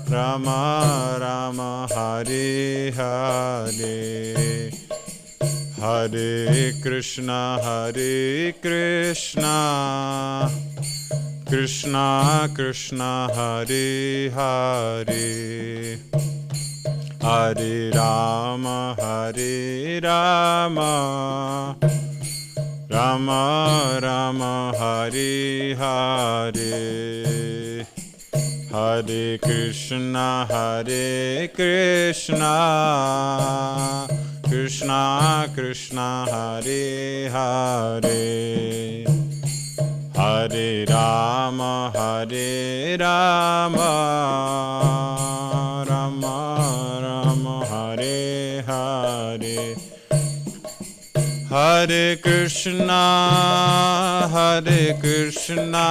Rama Rama Hare Hare Hare Krishna Krishna Krishna Hare Hare Hare Rama Rama Rama Hare Hare Hare Krishna Krishna Krishna Hare Hare Hare Rama Rama Rama Hare Hare Hare Krishna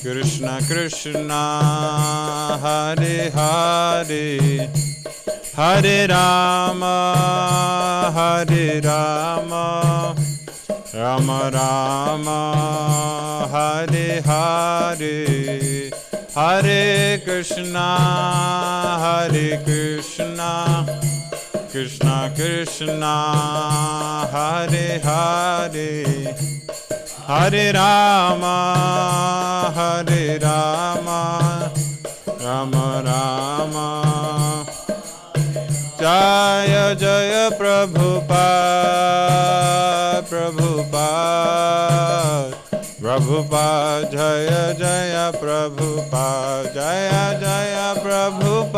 Krishna Krishna Hare Hare Hare Rama Rama Rama Hare Hare Hare Krishna Krishna Krishna Hare Hare Hare Rama Rama Rama Jaya Jaya Prabhupada Jaya Jaya Prabhupada Jaya Jaya Prabhupada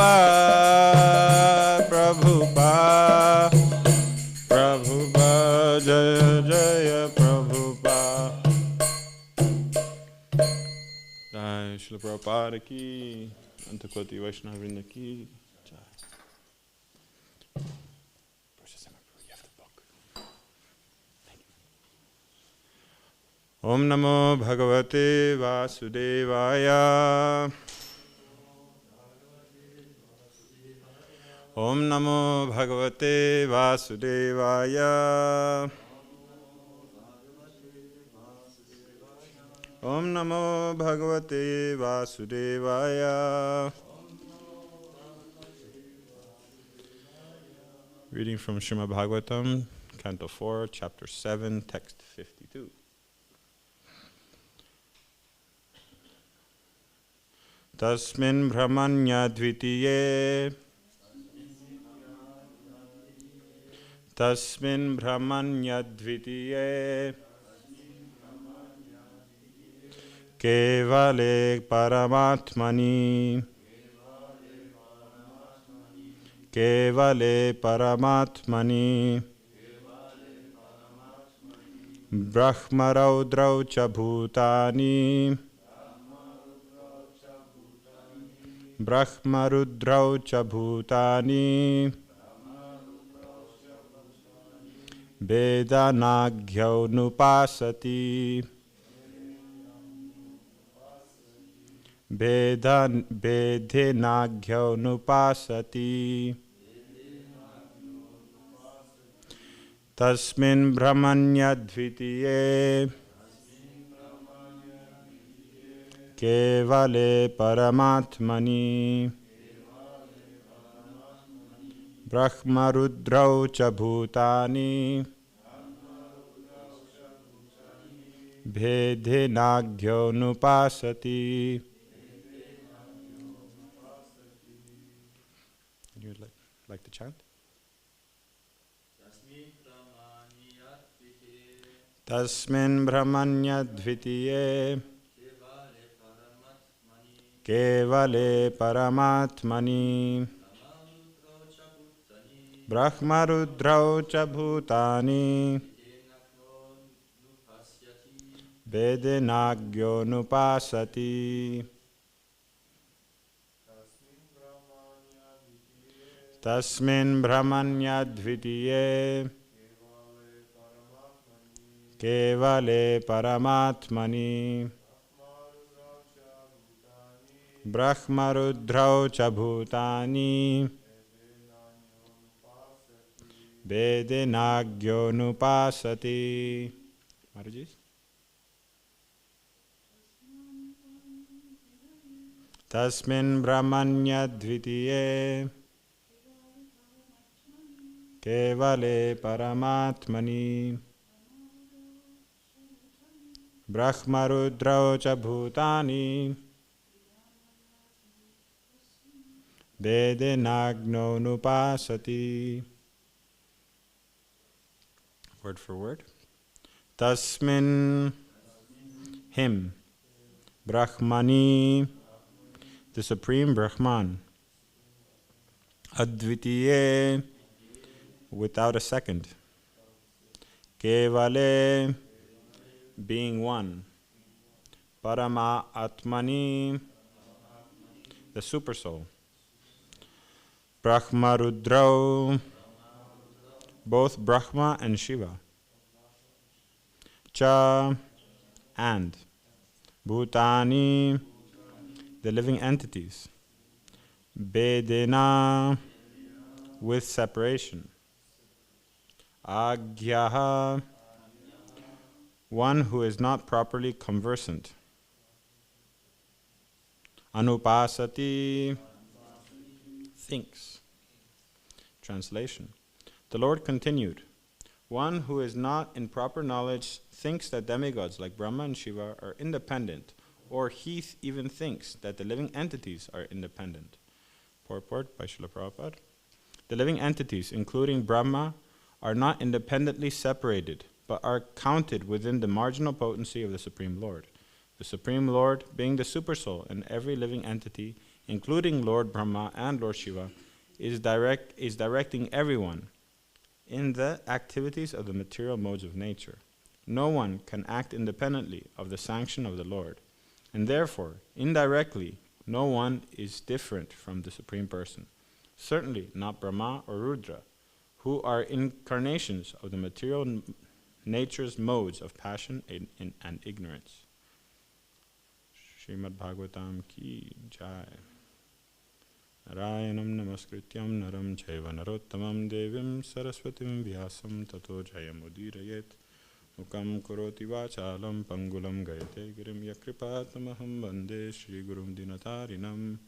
Jaya Jaya Prabhupada Jai Srila Prabhupada ki Antakoti Vaishnava Vrinda ki Jai. Om Namo Bhagavate Vasudevaya Om Namo Bhagavate Vasudevaya Om Namo Bhagavate Vasudevaya. Reading from Srimad Bhagavatam, Canto 4, Chapter 7, Text 52. Tasmin Brahmanya Dvitiye Tasmin Brahmanya Dvitiye Kevale Paramatmani Kevale Paramatmani Brahmaraudrau cha bhutani Brahmarudrau cha bhutani Vedanagyau nupasati Vedanagyau nupasati Tasmin Brahmanya Dvitiye Kevale Paramatmani Brahmarudrau cha bhutani Vedanagyau nupasati. You would like to chant? Tasmin Brahmanya Dvitiye Kevale Paramatmani Brahmarudrau cha bhutani Vedanagyau nupasati. Tasmin Brahmanya Dvitiye Kevale Paramatmani Brahmarudrau cha bhutani Vedanagyau nupasati. Mataji? Tasmin Brahmanya Dvitiye Kevale Paramatmani Brahmarudrao cha Bhutani Vedenagno Nupasati. Word for word. Tasmin, him, Brahmani, the Supreme Brahman, Advitiye, without a second, Kevale, being one, Paramahamsa, the Super Soul, Brahmarudrao, both Brahma and Shiva, Cha, and Bhutani, the living entities, Bedena, with separation, Agyaha, one who is not properly conversant, Anupasati, thinks. Translation. The Lord continued, one who is not in proper knowledge thinks that demigods like Brahma and Shiva are independent, or he even thinks that the living entities are independent. Purport by Srila Prabhupada. The living entities, including Brahma, are not independently separated, but are counted within the marginal potency of the Supreme Lord. The Supreme Lord, being the Super Soul in every living entity, including Lord Brahma and Lord Shiva, is directing everyone in the activities of the material modes of nature. No one can act independently of the sanction of the Lord, and therefore, indirectly, no one is different from the Supreme Person. Certainly not Brahma or Rudra, who are incarnations of the material nature's modes of passion and ignorance. Srimad Bhagavatam ki jai. Narayanam namaskrityam naram chaiva narottamam devim saraswatim vyasam tato jayamudirayet mukam karoti vachalam pangulam gayate girim yakripatamaham vande Shri Gurum Dinatarinam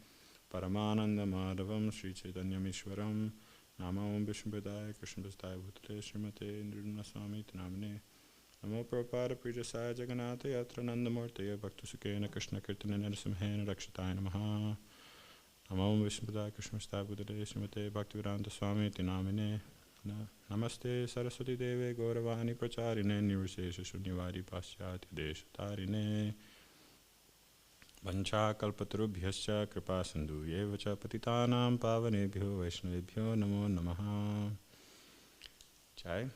Paramananda Madhavam Shri Chaitanyam Ishwaram Namo Vishnupadaya Krishnapastaya Bhutale Srimate Nirvana Swami Namne Namo Prabhupada Prijasaya Jagannatha Yatra Nandamurtaya Bhaktusukena Krishna Kirtana Narasimhena Rakshataya Namaha Namo Vishnupadaya Krishnapastaya Bhutale Srimate Bhaktivedanta Swami Namine Namaste Saraswati Deve Gauravani Pracharine Nirvishesha Shunyavadi Pasyati Deshatarine Vancha kalpatarubhyascha kripa sindhu yevacha patitanam pavanebhyo vaishnavebhyo namo namaha. Jai.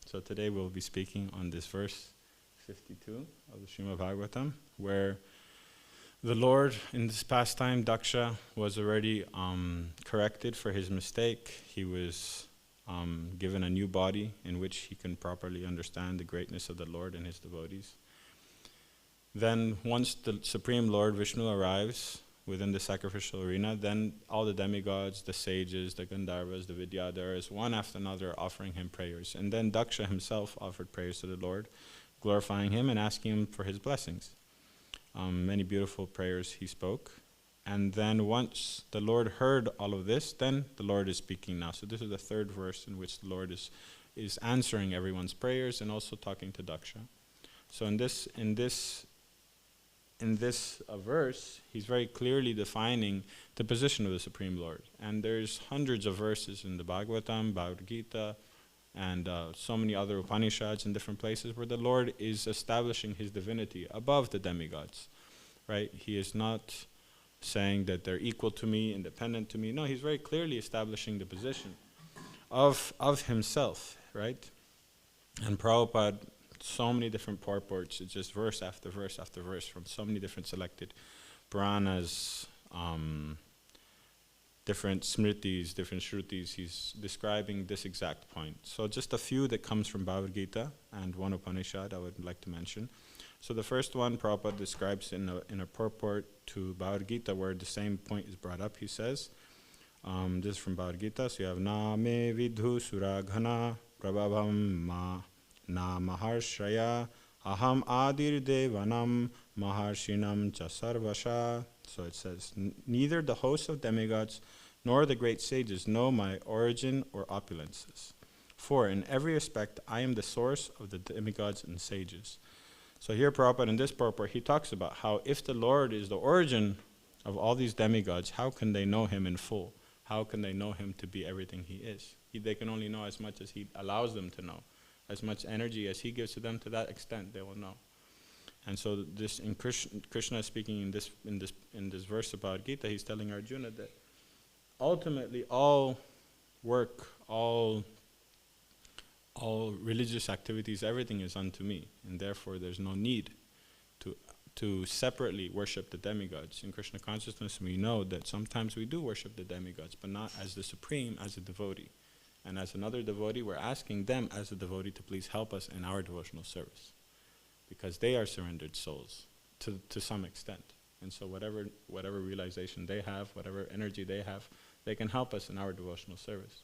So today we'll be speaking on this verse 52 of the Srimad Bhagavatam, where the Lord, in this past time, Daksha was already corrected for his mistake. He was given a new body in which he can properly understand the greatness of the Lord and his devotees. Then once the Supreme Lord Vishnu arrives within the sacrificial arena, then all the demigods, the sages, the Gandharvas, the Vidyadharas, one after another offering him prayers. And then Daksha himself offered prayers to the Lord, glorifying him and asking him for his blessings. Many beautiful prayers he spoke. And then once the Lord heard all of this, then the Lord is speaking now. So this is the third verse in which the Lord is answering everyone's prayers and also talking to Daksha. So in this verse, he's very clearly defining the position of the Supreme Lord. And there's hundreds of verses in the Bhagavatam, Bhagavad Gita, and so many other Upanishads in different places where the Lord is establishing his divinity above the demigods, right? He is not saying that they're equal to me, independent to me. No, he's very clearly establishing the position of himself, right? And Prabhupada, so many different purports, it's just verse after verse after verse from so many different selected Puranas, different smritis, different shrutis. He's describing this exact point. So just a few that comes from Bhagavad Gita and one Upanishad I would like to mention. So the first one Prabhupada describes in a purport to Bhagavad Gita where the same point is brought up. He says, this is from Bhagavad Gita, so you have Na me vidhu suraghana prabhavam ma na maharshraya Aham adir devanam maharshinam cha sarvasha. So it says, neither the hosts of demigods nor the great sages know my origin or opulences. For in every respect I am the source of the demigods and sages. So here Prabhupada in this purport, he talks about how if the Lord is the origin of all these demigods, how can they know him in full? How can they know him to be everything he is? They can only know as much as he allows them to know. As much energy as he gives to them, to that extent they will know. And so this in Krishna is speaking in this verse about Gita, he's telling Arjuna that ultimately all work, all religious activities, everything is unto me, and therefore there's no need to separately worship the demigods. In Krishna consciousness we know that sometimes we do worship the demigods, but not as the supreme, as a devotee. And as another devotee, we're asking them as a devotee to please help us in our devotional service, because they are surrendered souls to some extent. And so whatever realization they have, whatever energy they have, they can help us in our devotional service.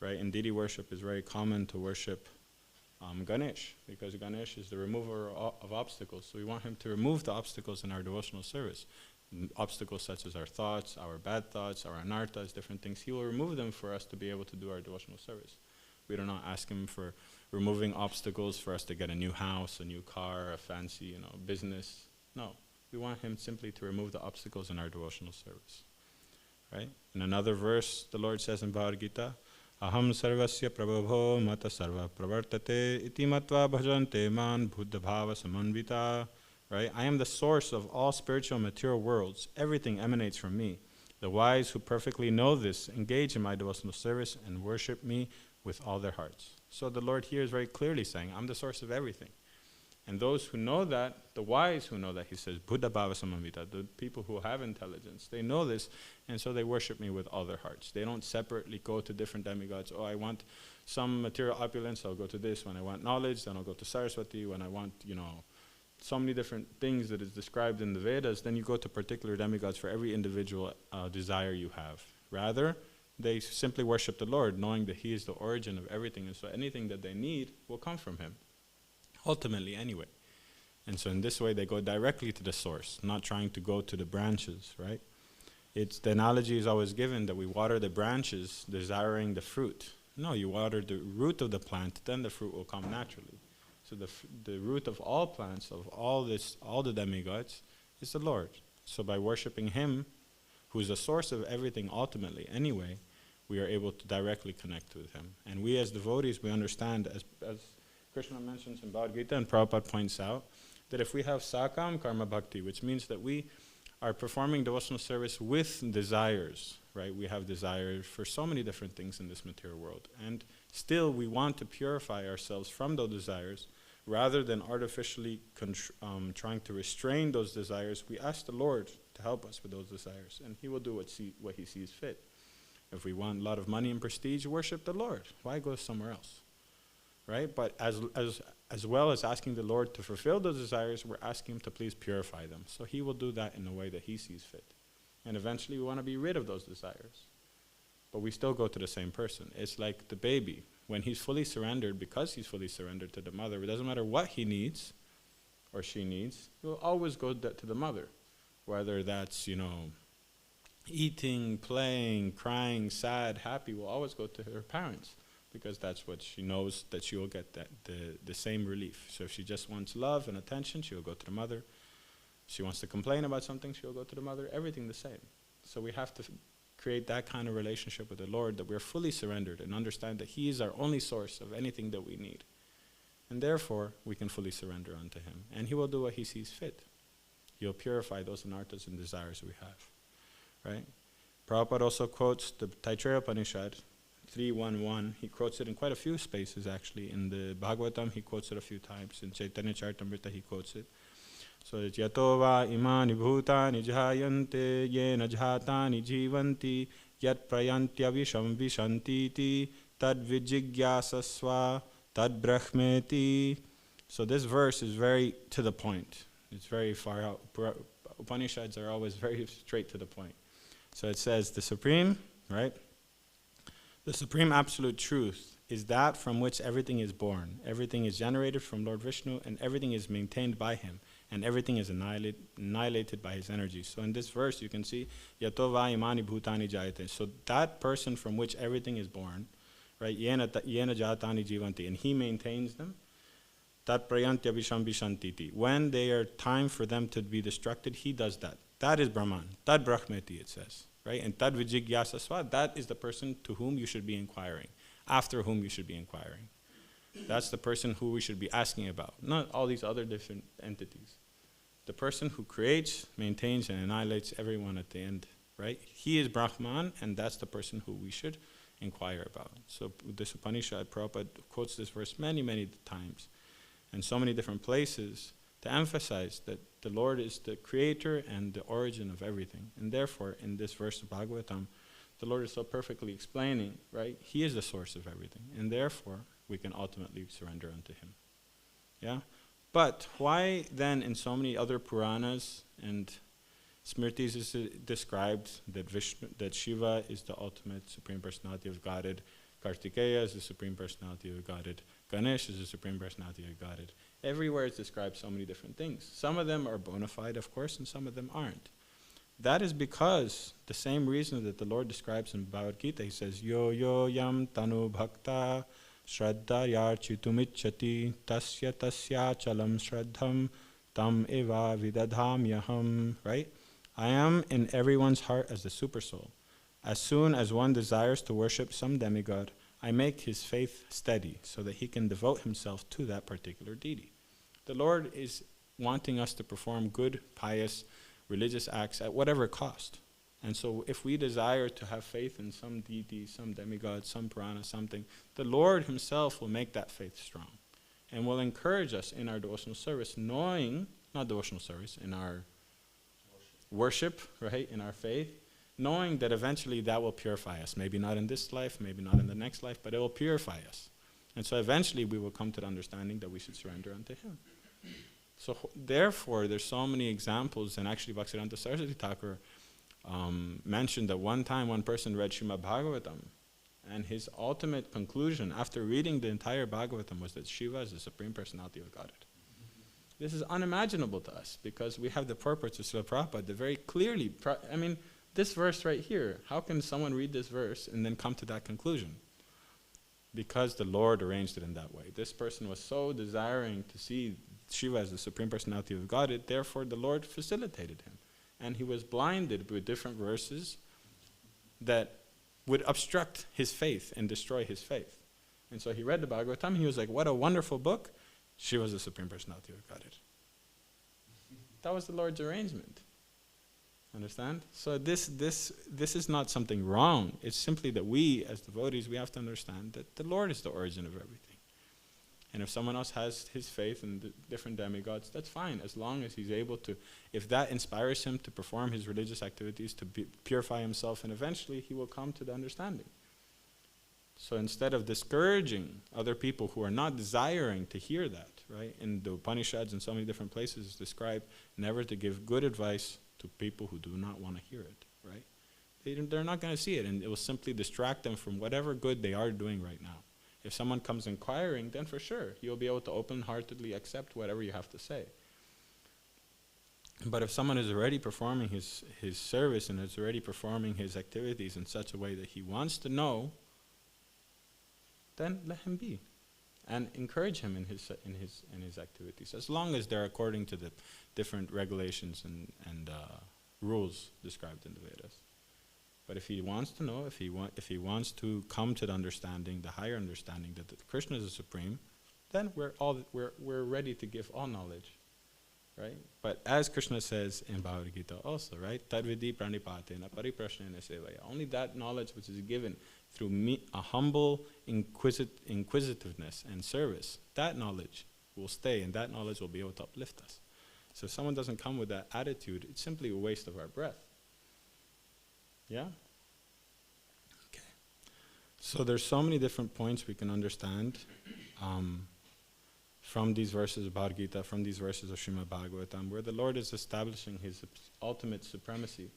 Right? In deity worship, it's very common to worship Ganesh, because Ganesh is the remover of obstacles. So we want him to remove the obstacles in our devotional service. Obstacles such as our thoughts, our bad thoughts, our anarthas, different things. He will remove them for us to be able to do our devotional service. We do not ask him for removing obstacles for us to get a new house, a new car, a fancy, business. No, we want him simply to remove the obstacles in our devotional service. Right? In another verse, the Lord says in Bhagavad Gita, Aham sarvasya prabhabho mata sarva pravartate iti matva bhajante man buddha bhava samanvita. Right? I am the source of all spiritual and material worlds. Everything emanates from me. The wise who perfectly know this engage in my devotional service and worship me with all their hearts. So the Lord here is very clearly saying, I'm the source of everything. And those who know that, the wise who know that, he says, Buddha Bhava Samamvita, the people who have intelligence, they know this, and so they worship me with all their hearts. They don't separately go to different demigods. Oh, I want some material opulence, I'll go to this. When I want knowledge, then I'll go to Saraswati. When I want, so many different things that is described in the Vedas, then you go to particular demigods for every individual desire you have. Rather, they simply worship the Lord, knowing that he is the origin of everything, and so anything that they need will come from him, ultimately anyway. And so in this way, they go directly to the source, not trying to go to the branches, right? The analogy is always given that we water the branches, desiring the fruit. No, you water the root of the plant, then the fruit will come naturally. So the root of all plants, of all the demigods, is the Lord. So by worshipping him, who is the source of everything ultimately anyway, we are able to directly connect with him. And we as devotees, we understand, as Krishna mentions in Bhagavad Gita, and Prabhupada points out, that if we have sakam karma bhakti, which means that we are performing devotional service with desires, right? We have desires for so many different things in this material world. And still we want to purify ourselves from those desires. Rather than artificially trying to restrain those desires, we ask the Lord to help us with those desires, and he will do what he sees fit. If we want a lot of money and prestige, worship the Lord. Why go somewhere else? Right? But as well as asking the Lord to fulfill those desires, we're asking him to please purify them. So he will do that in the way that he sees fit. And eventually we want to be rid of those desires. But we still go to the same person. It's like the baby. When he's fully surrendered, because he's fully surrendered to the mother, it doesn't matter what he needs or she needs, he will always go to the mother. Whether that's, eating, playing, crying, sad, happy, will always go to her parents, because that's what she knows, that she will get the same relief. So if she just wants love and attention, she will go to the mother. If she wants to complain about something, she will go to the mother. Everything the same. So we have to create that kind of relationship with the Lord, that we're fully surrendered and understand that he is our only source of anything that we need. And therefore, we can fully surrender unto him. And he will do what he sees fit. He'll purify those anarthas and desires we have. Right? Prabhupada also quotes the Taittiriya Upanishad 3.1.1. He quotes it in quite a few spaces actually. In the Bhagavatam, he quotes it a few times. In Chaitanya Charitamrita, he quotes it. So it's Yato va imani bhutani jhayante yena jhatani jivanti yat prayantya visham vishanti tad vijigyasasva tad brahmeti. So this verse is very to the point. It's very far out. Upanishads are always very straight to the point. So it says the supreme, right? The supreme absolute truth is that from which everything is born. Everything is generated from Lord Vishnu, and everything is maintained by him, and everything is annihilated by his energy. So in this verse you can see, Yato va imani bhutani jayate. So that person from which everything is born, right? Yena jatani jivanti, and he maintains them. Tat prayantya vishambishantiti. When they are time for them to be destructed, he does that. That is Brahman. Tad brahmeti, it says. Right? And tad vijigyasasva, that is the person to whom you should be inquiring. After whom you should be inquiring. That's the person who we should be asking about, not all these other different entities. The person who creates, maintains, and annihilates everyone at the end, right? He is Brahman, and that's the person who we should inquire about. So this Upanishad, Prabhupada quotes this verse many, many times, in so many different places, to emphasize that the Lord is the creator and the origin of everything. And therefore, in this verse of Bhagavatam, the Lord is so perfectly explaining, right? He is the source of everything. And therefore, we can ultimately surrender unto him. Yeah? But why then in so many other Puranas and Smritis is it described that Shiva is the ultimate Supreme Personality of Godhead, Kartikeya is the Supreme Personality of Godhead, Ganesh is the Supreme Personality of Godhead. Everywhere it's described so many different things. Some of them are bona fide, of course, and some of them aren't. That is because the same reason that the Lord describes in Bhagavad Gita, he says, Yo yo yam tanu bhakta shraddha yarchitumichati tasya tasya chalam shraddham tam eva vidadhamyaham. Right? I am in everyone's heart as the supersoul. As soon as one desires to worship some demigod, I make his faith steady so that he can devote himself to that particular deity. The Lord is wanting us to perform good, pious, religious acts at whatever cost. And so if we desire to have faith in some deity, some demigod, some Purana, something, the Lord himself will make that faith strong and will encourage us in our devotional service, knowing, not devotional service, in our worship, right, in our faith, knowing that eventually that will purify us. Maybe not in this life, maybe not in the next life, but it will purify us. And so eventually we will come to the understanding that we should surrender unto him. So therefore, there's so many examples, and actually Bhaktivedanta Saraswati Thakur mentioned that one time one person read Srimad Bhagavatam, and his ultimate conclusion after reading the entire Bhagavatam was that Shiva is the Supreme Personality of Godhead. This is unimaginable to us, because we have the purports of Srila Prabhupada that very clearly, this verse right here, how can someone read this verse and then come to that conclusion? Because the Lord arranged it in that way. This person was so desiring to see Shiva as the Supreme Personality of Godhead, therefore the Lord facilitated him. And he was blinded with different verses that would obstruct his faith and destroy his faith. And so he read the Bhagavatam, he was like, what a wonderful book. Shiva is the Supreme Personality of Godhead. That was the Lord's arrangement. Understand? So this is not something wrong. It's simply that we, as devotees, we have to understand that the Lord is the origin of everything. And if someone else has his faith in the different demigods, that's fine, as long as he's able to, if that inspires him to perform his religious activities, to purify himself, and eventually he will come to the understanding. So instead of discouraging other people who are not desiring to hear that, right, in the Upanishads and so many different places it's described never to give good advice to people who do not want to hear it, right? They're not going to see it, and it will simply distract them from whatever good they are doing right now. If someone comes inquiring, then for sure, you'll be able to open-heartedly accept whatever you have to say. But if someone is already performing his service and is already performing his activities in such a way that he wants to know, then let him be. And encourage him in his activities, as long as they're according to the different regulations and rules described in the Vedas. But if he wants to know, if he wants to come to the understanding, the higher understanding that Krishna is the supreme, then we're ready to give all knowledge, right? But as Krishna says in Bhagavad Gita also, right? Tadvidi pranipatena pariprashnena sevaya. Only that knowledge which is given through a humble inquisitiveness and service, that knowledge will stay, and that knowledge will be able to uplift us. So if someone doesn't come with that attitude, it's simply a waste of our breath. Yeah? Okay. So there's so many different points we can understand from these verses of Bhagavad Gita, from these verses of Srimad Bhagavatam, where the Lord is establishing his ultimate supremacy.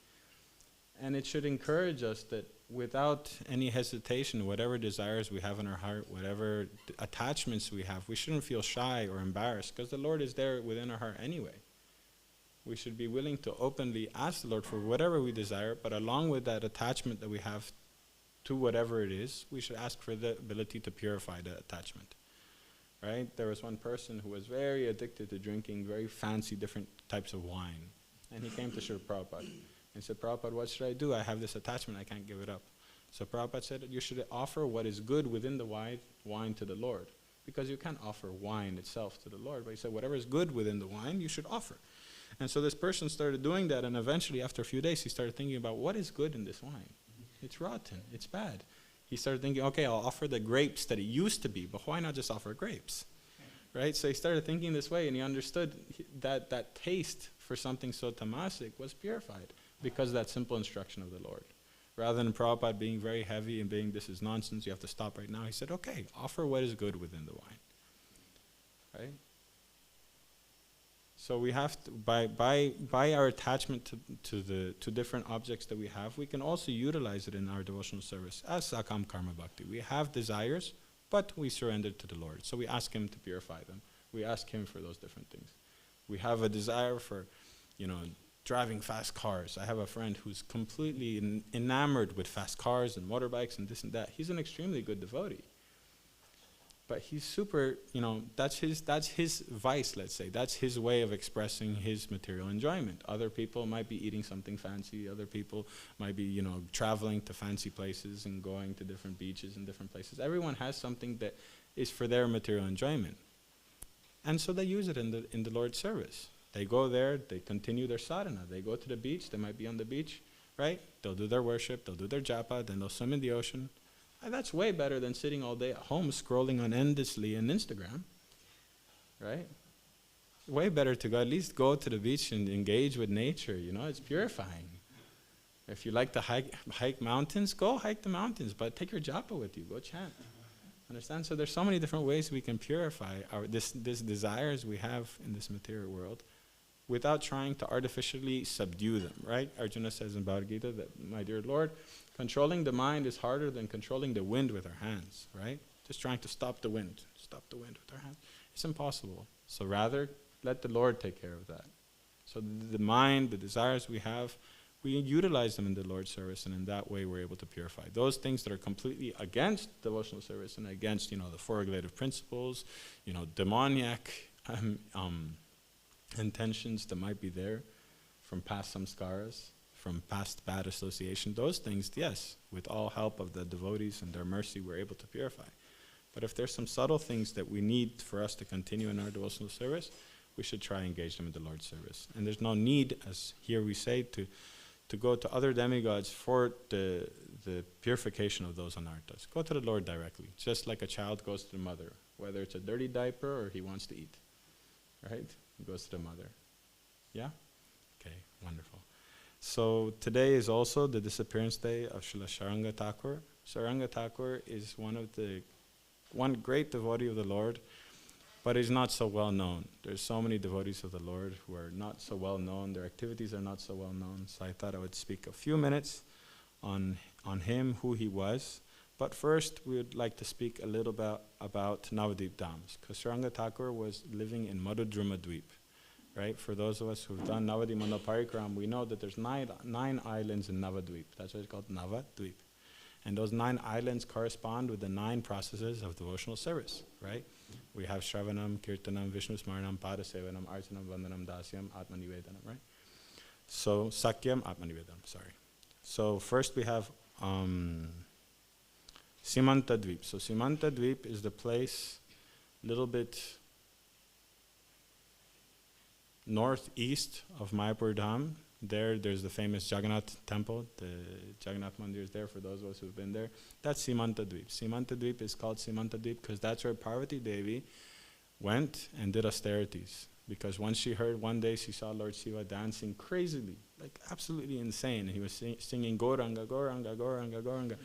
And it should encourage us that without any hesitation, whatever desires we have in our heart, whatever attachments we have, we shouldn't feel shy or embarrassed, because the Lord is there within our heart anyway. We should be willing to openly ask the Lord for whatever we desire, but along with that attachment that we have to whatever it is, we should ask for the ability to purify the attachment. Right? There was one person who was very addicted to drinking very fancy different types of wine. And he came to Srila Prabhupada and said, Prabhupada, what should I do? I have this attachment, I can't give it up. So Prabhupada said, you should offer what is good within the wine to the Lord. Because you can't offer wine itself to the Lord. But he said, whatever is good within the wine, you should offer. And so this person started doing that, and eventually, after a few days, he started thinking about what is good in this wine. It's rotten, it's bad. He started thinking, okay, I'll offer the grapes that it used to be, but why not just offer grapes? Right? So he started thinking this way, and he understood that that taste for something so tamasic was purified because of that simple instruction of the Lord. Rather than Prabhupada being very heavy and being, this is nonsense, you have to stop right now, he said, okay, offer what is good within the wine. Right? So we have to, by our attachment to different objects that we have, we can also utilize it in our devotional service as Sakam Karma Bhakti. We have desires, but we surrender to the Lord. So we ask Him to purify them. We ask Him for those different things. We have a desire for, driving fast cars. I have a friend who's completely enamored with fast cars and motorbikes and this and that. He's an extremely good devotee. But he's super, that's his vice, let's say. That's his way of expressing his material enjoyment. Other people might be eating something fancy. Other people might be, traveling to fancy places and going to different beaches and different places. Everyone has something that is for their material enjoyment. And so they use it in the Lord's service. They go there, they continue their sadhana. They go to the beach, they might be on the beach, right? They'll do their worship, they'll do their japa, then they'll swim in the ocean. And that's way better than sitting all day at home scrolling on endlessly on Instagram, right? Way better to go, at least go to the beach and engage with nature, it's purifying. If you like to hike mountains, go hike the mountains, but take your japa with you, go chant. Understand? So there's so many different ways we can purify this desires we have in this material world without trying to artificially subdue them, right? Arjuna says in Bhagavad Gita that, my dear Lord, controlling the mind is harder than controlling the wind with our hands, right? Just trying to stop the wind with our hands. It's impossible. So rather, let the Lord take care of that. So the mind, the desires we have, we utilize them in the Lord's service, and in that way we're able to purify. Those things that are completely against devotional service and against, the four regulative principles, demoniac intentions that might be there from past samskaras, from past bad association, those things, yes, with all help of the devotees and their mercy, we're able to purify. But if there's some subtle things that we need for us to continue in our devotional service, we should try and engage them in the Lord's service. And there's no need, as here we say, to go to other demigods for the purification of those anarthas. Go to the Lord directly, just like a child goes to the mother, whether it's a dirty diaper or he wants to eat, right? He goes to the mother. Yeah? Okay, wonderful. So today is also the disappearance day of Srila Sharanga Thakur. Sharanga Thakur is one great devotee of the Lord, but he's not so well known. There's so many devotees of the Lord who are not so well known. Their activities are not so well known. So I thought I would speak a few minutes on him, who he was. But first, we would like to speak a little bit about Navadvip Dhams, because Sharanga Thakur was living in Madhudruma Dweep. Right? For those of us who've done Navadi Mandal Parikram, we know that there's nine islands in Navadvip. That's why it's called Navadvip. And those 9 islands correspond with the 9 processes of devotional service, right? We have Shravanam, Kirtanam, Vishnu Smaranam, Padasevanam, Archanam, Vandanam, Dasyam, Atmanivedanam, right? So, Sakyam, Atmanivedanam, sorry. So first we have Simanta Dweep. So Simanta Dweep is the place a little bit northeast of Mayapur Dham. There's the famous Jagannath temple. The Jagannath Mandir is there for those of us who've been there. That's Simanta Dweep. Simanta Dweep is called Simanta Dweep because that's where Parvati Devi went and did austerities. Because once she heard, one day she saw Lord Shiva dancing crazily, like absolutely insane. And he was singing Gauranga, Gauranga, Gauranga, Gauranga.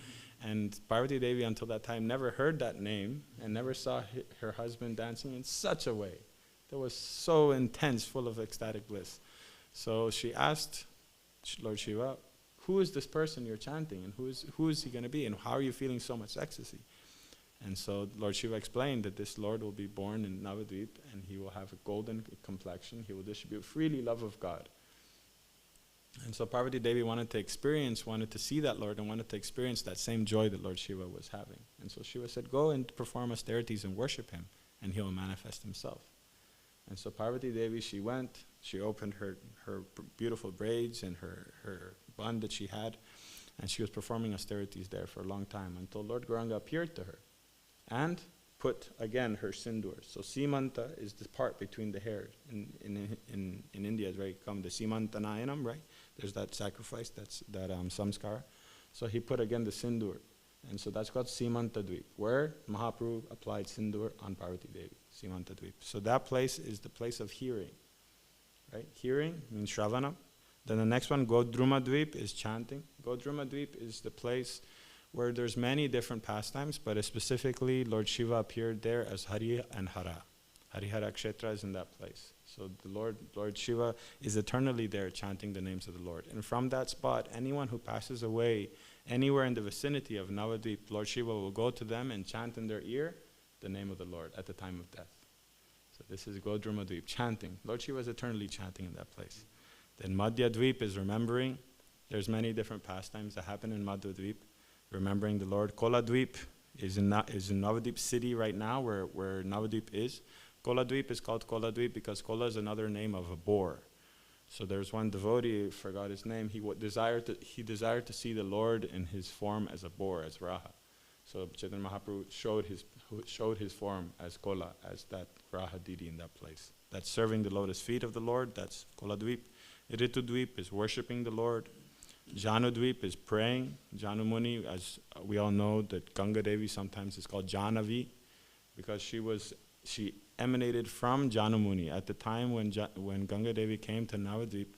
And Parvati Devi until that time never heard that name and never saw her husband dancing in such a way that was so intense, full of ecstatic bliss. So she asked Lord Shiva, who is this person you're chanting, and who is he going to be, and how are you feeling so much ecstasy? And so Lord Shiva explained that this Lord will be born in Navadvip, and he will have a golden complexion. He will distribute freely love of God. And so Parvati Devi wanted to see that Lord, and wanted to experience that same joy that Lord Shiva was having. And so Shiva said, go and perform austerities and worship him, and he will manifest himself. And so Parvati Devi, she went, she opened her beautiful braids and her bun that she had, and she was performing austerities there for a long time until Lord Gauranga appeared to her and put again her sindoor. So simanta is the part between the hair. In India, it's very common, the simanta nayanam, right? There's that sacrifice, that samskara. So he put again the sindoor. And so that's called Simanta Dvip, where Mahaprabhu applied sindoor on Parvati Devi, Simanta Dvip. So that place is the place of hearing, right? Hearing means Shravana. Then the next one, Godruma Dvip, is chanting. Godruma Dvip is the place where there's many different pastimes, but specifically Lord Shiva appeared there as Hari and Hara. Harihara Kshetra is in that place. So the Lord Shiva is eternally there chanting the names of the Lord. And from that spot, anyone who passes away anywhere in the vicinity of Navadvip, Lord Shiva will go to them and chant in their ear the name of the Lord at the time of death. So this is Godruma Dvip, chanting. Lord Shiva is eternally chanting in that place. Then Madhya Dvip is remembering. There's many different pastimes that happen in Madhya Dvip, remembering the Lord. Kola Dvip is in Navadvip city right now, where Navadvip is. Kola Dvip is called Kola Dvip because Kola is another name of a boar. So there's one devotee, forgot his name, he desired to see the Lord in his form as a boar, as Raha. So Chaitanya Mahaprabhu showed his form as Kola, as that Raha deity in that place. That's serving the lotus feet of the Lord, that's Kola Dvip. Ritu Dvip is worshipping the Lord. Janu Dvip is praying. Janu Muni, as we all know, that Ganga Devi sometimes is called Janavi, because she emanated from Janu Muni. At the time when Ganga Devi came to Navadvip,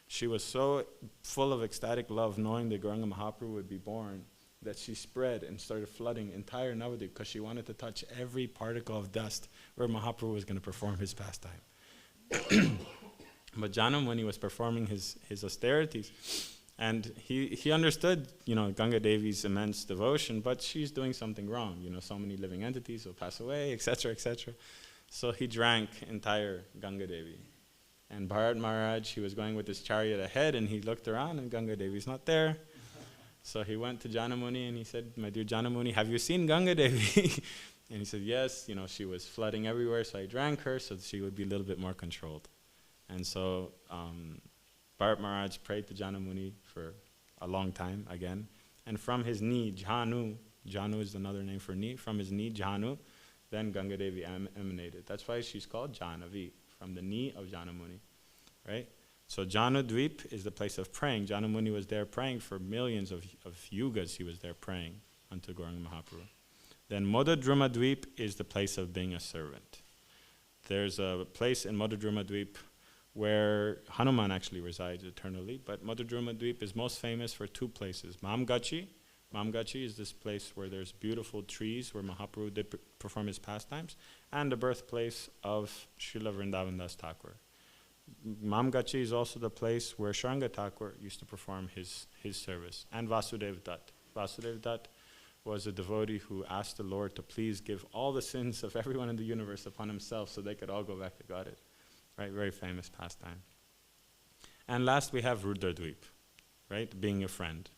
she was so full of ecstatic love, knowing that Gauranga Mahaprabhu would be born, that she spread and started flooding entire Navadvip because she wanted to touch every particle of dust where Mahaprabhu was going to perform his pastime. But Janu Muni was performing his austerities, and he understood, Ganga Devi's immense devotion, but she's doing something wrong. So many living entities will pass away, etc., etc. So he drank entire Ganga Devi. And Bharat Maharaj, he was going with his chariot ahead, and he looked around, and Ganga Devi's not there. So he went to Janu Muni, and he said, my dear Janu Muni, have you seen Ganga Devi? And he said, yes, she was flooding everywhere, so I drank her so she would be a little bit more controlled. And so Bharat Maharaj prayed to Janu Muni for a long time again. And from his knee, Jhanu is another name for knee, from his knee, Jhanu, then Ganga Devi emanated. That's why she's called Jahnavi, from the knee of Janu Muni, right? So Janu Dvip is the place of praying. Janu Muni was there praying for millions of yugas. He was there praying unto Gauranga Mahaprabhu. Then Modadruma Dvip is the place of being a servant. There's a place in Modadruma Dvip where Hanuman actually resides eternally, but Modadruma Dvip is most famous for two places. Mamgachi is this place where there's beautiful trees where Mahaprabhu did perform his pastimes, and the birthplace of Srila Vrindavan Das Thakur. Mamgachi is also the place where Shranga Thakur used to perform his service, and Vasudev Dutt. Vasudev Dutt was a devotee who asked the Lord to please give all the sins of everyone in the universe upon himself so they could all go back to Godhead. Right, very famous pastime. And last we have Rudradvip, right, being a friend.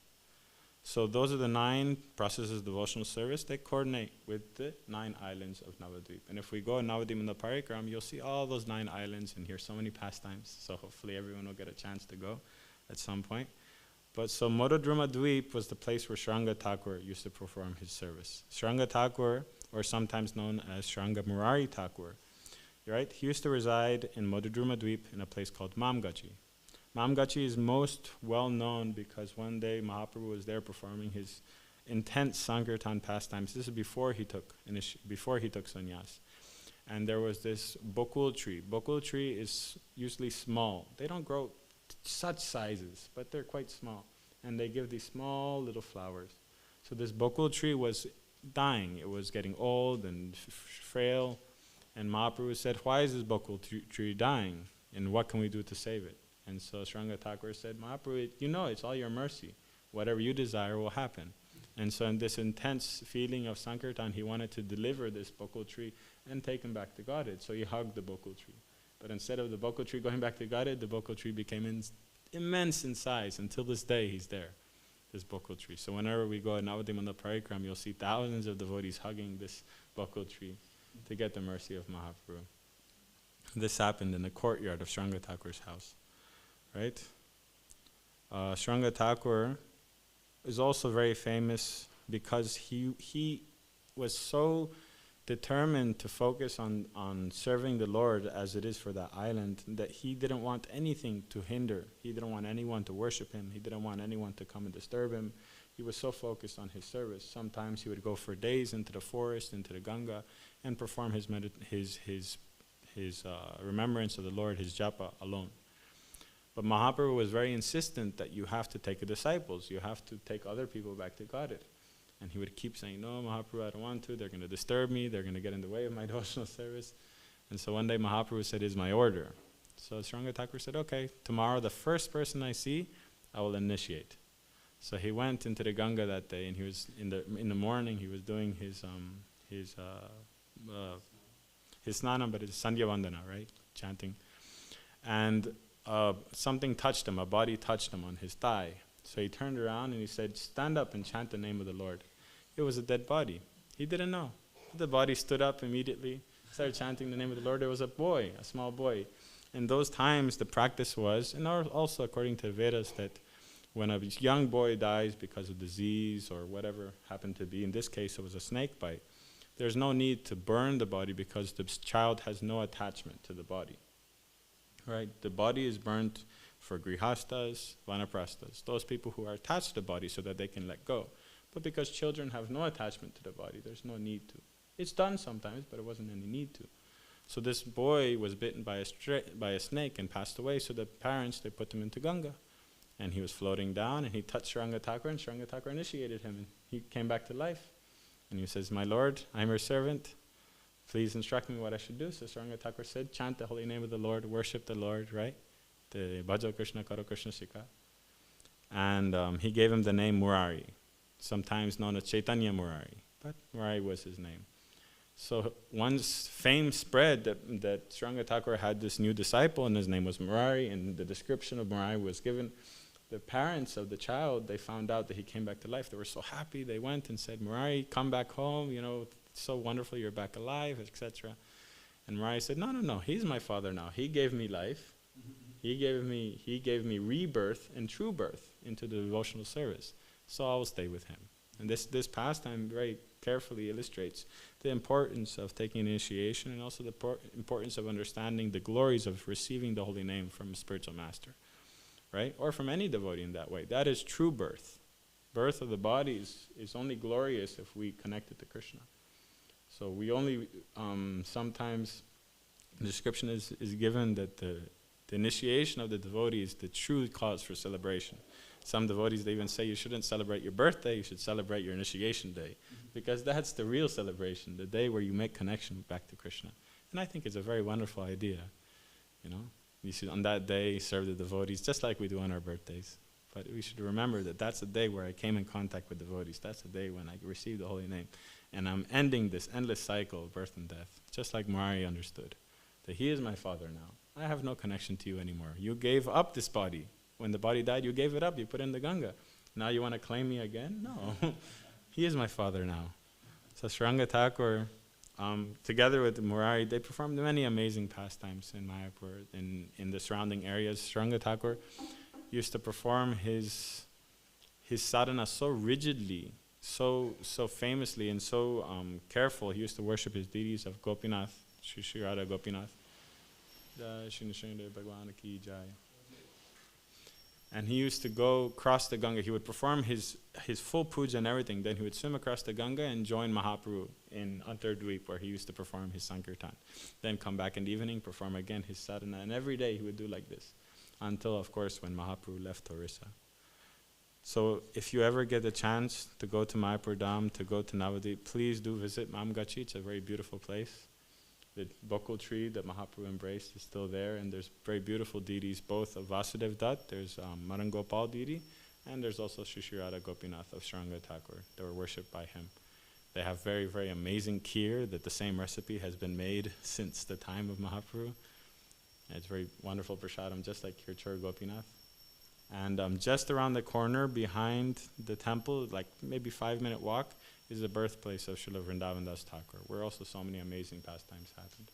So those are the 9 processes of devotional service. They coordinate with the 9 islands of Navadvip. And if we go Navadvip in the Parikram, you'll see all those 9 islands and hear so many pastimes. So hopefully everyone will get a chance to go at some point. But so Modadruma Dvip was the place where Shranga Thakur used to perform his service. Shranga Thakur, or sometimes known as Shranga Murari Thakur, right? He used to reside in Modadruma Dvip in a place called Mamgachi. Mamgachi is most well known because one day Mahaprabhu was there performing his intense Sankirtan pastimes. This is before he took sannyas. And there was this bokul tree. Bokul tree is usually small. They don't grow such sizes, but they're quite small. And they give these small little flowers. So this bokul tree was dying. It was getting old and frail. And Mahaprabhu said, why is this bokul tree dying? And what can we do to save it? And so Sranga Thakur said, Mahaprabhu, you know it's all your mercy. Whatever you desire will happen. And so in this intense feeling of Sankirtan, he wanted to deliver this bokul tree and take him back to Godhead. So he hugged the bokul tree. But instead of the bokul tree going back to Godhead, the bokul tree became immense in size. Until this day, he's there, this bokul tree. So whenever we go at Navadvipmandal Parikram, you'll see thousands of devotees hugging this bokul tree to get the mercy of Mahaprabhu. This happened in the courtyard of Sranga Thakur's house, right? Sranga Thakur is also very famous because he was so determined to focus on serving the Lord as it is for that island that he didn't want anything to hinder. He didn't want anyone to worship him. He didn't want anyone to come and disturb him. He was so focused on his service. Sometimes he would go for days into the forest, into the Ganga, and perform his remembrance of the Lord, his japa alone. But Mahaprabhu was very insistent that you have to take the disciples. You have to take other people back to Godhead. And he would keep saying, no, Mahaprabhu, I don't want to. They're going to disturb me. They're going to get in the way of my devotional service. And so one day Mahaprabhu said, is my order. So Sranga Thakur said, okay, tomorrow the first person I see, I will initiate. So he went into the Ganga that day, and he was in the morning, he was doing his snana, but it's Sandhya Vandana, right? Chanting. And something touched him, a body touched him on his thigh. So he turned around and he said, stand up and chant the name of the Lord. It was a dead body. He didn't know. The body stood up immediately, started chanting the name of the Lord. There was a boy, a small boy. In those times, the practice was, and also according to the Vedas, that when a young boy dies because of disease or whatever happened to be, in this case it was a snake bite, there's no need to burn the body because the child has no attachment to the body. Right? The body is burnt for grihastas, vanaprastas, those people who are attached to the body so that they can let go. But because children have no attachment to the body, there's no need to. It's done sometimes, but it wasn't any need to. So this boy was bitten by a snake and passed away, so the parents, they put him into Ganga. And he was floating down, and he touched Sranga Thakur, and Sranga Thakur initiated him, and he came back to life. And he says, my Lord, I'm your servant. Please instruct me what I should do. So Sranga Thakur said, chant the holy name of the Lord, worship the Lord, right? The Bhajo Krishna, Karo Krishna Shikha. And he gave him the name Murari, sometimes known as Chaitanya Murari, but Murari was his name. So once fame spread that Sranga Thakur had this new disciple, and his name was Murari, and the description of Murari was given, the parents of the child, they found out that he came back to life. They were so happy. They went and said, Murari, come back home. You know, it's so wonderful you're back alive, etc. And Murari said, no, he's my father now. He gave me life. He gave me rebirth and true birth into the devotional service. So I will stay with him. And this pastime very carefully illustrates the importance of taking initiation, and also the importance of understanding the glories of receiving the holy name from a spiritual master, right? Or from any devotee in that way. That is true birth. Birth of the body is only glorious if we connect it to Krishna. So we only, sometimes the description is given that the initiation of the devotee is the true cause for celebration. Some devotees, they even say you shouldn't celebrate your birthday, you should celebrate your initiation day. Because that's the real celebration, the day where you make connection back to Krishna. And I think it's a very wonderful idea. You know, you should on that day serve the devotees just like we do on our birthdays. But we should remember that that's the day where I came in contact with devotees. That's the day when I received the holy name. And I'm ending this endless cycle of birth and death, just like Murari understood. That he is my father now. I have no connection to you anymore. You gave up this body. When the body died, you gave it up. You put it in the Ganga. Now you want to claim me again? No. He is my father now. So Sranga Thakur, together with Murari, they performed many amazing pastimes in Mayapur, in the surrounding areas. Sranga Thakur used to perform his sadhana so rigidly, so famously, and so careful. He used to worship his deities of Gopinath, Shri Radha Gopinath. And he used to go cross the Ganga. He would perform his full puja and everything. Then he would swim across the Ganga and join Mahaprabhu in Antardweep, where he used to perform his Sankirtan. Then come back in the evening, perform again his sadhana. And every day he would do like this, until, of course, when Mahaprabhu left Orissa. So if you ever get a chance to go to Mayapur Dham, to go to Navadvip, please do visit Mamgachi. It's a very beautiful place. The bokul tree that Mahaprabhu embraced is still there, and there's very beautiful deities, both of Vasudev Dutt, there's Marangopal deity, and there's also Shishirada Gopinath of Shranga Thakur that were worshipped by him. They have very, very amazing kheer that the same recipe has been made since the time of Mahaprabhu. It's very wonderful prasadam, just like Kirchur Gopinath. And just around the corner behind the temple, like maybe 5-minute walk, is the birthplace of Srila Vrindavan Das Thakur, where also so many amazing pastimes happened.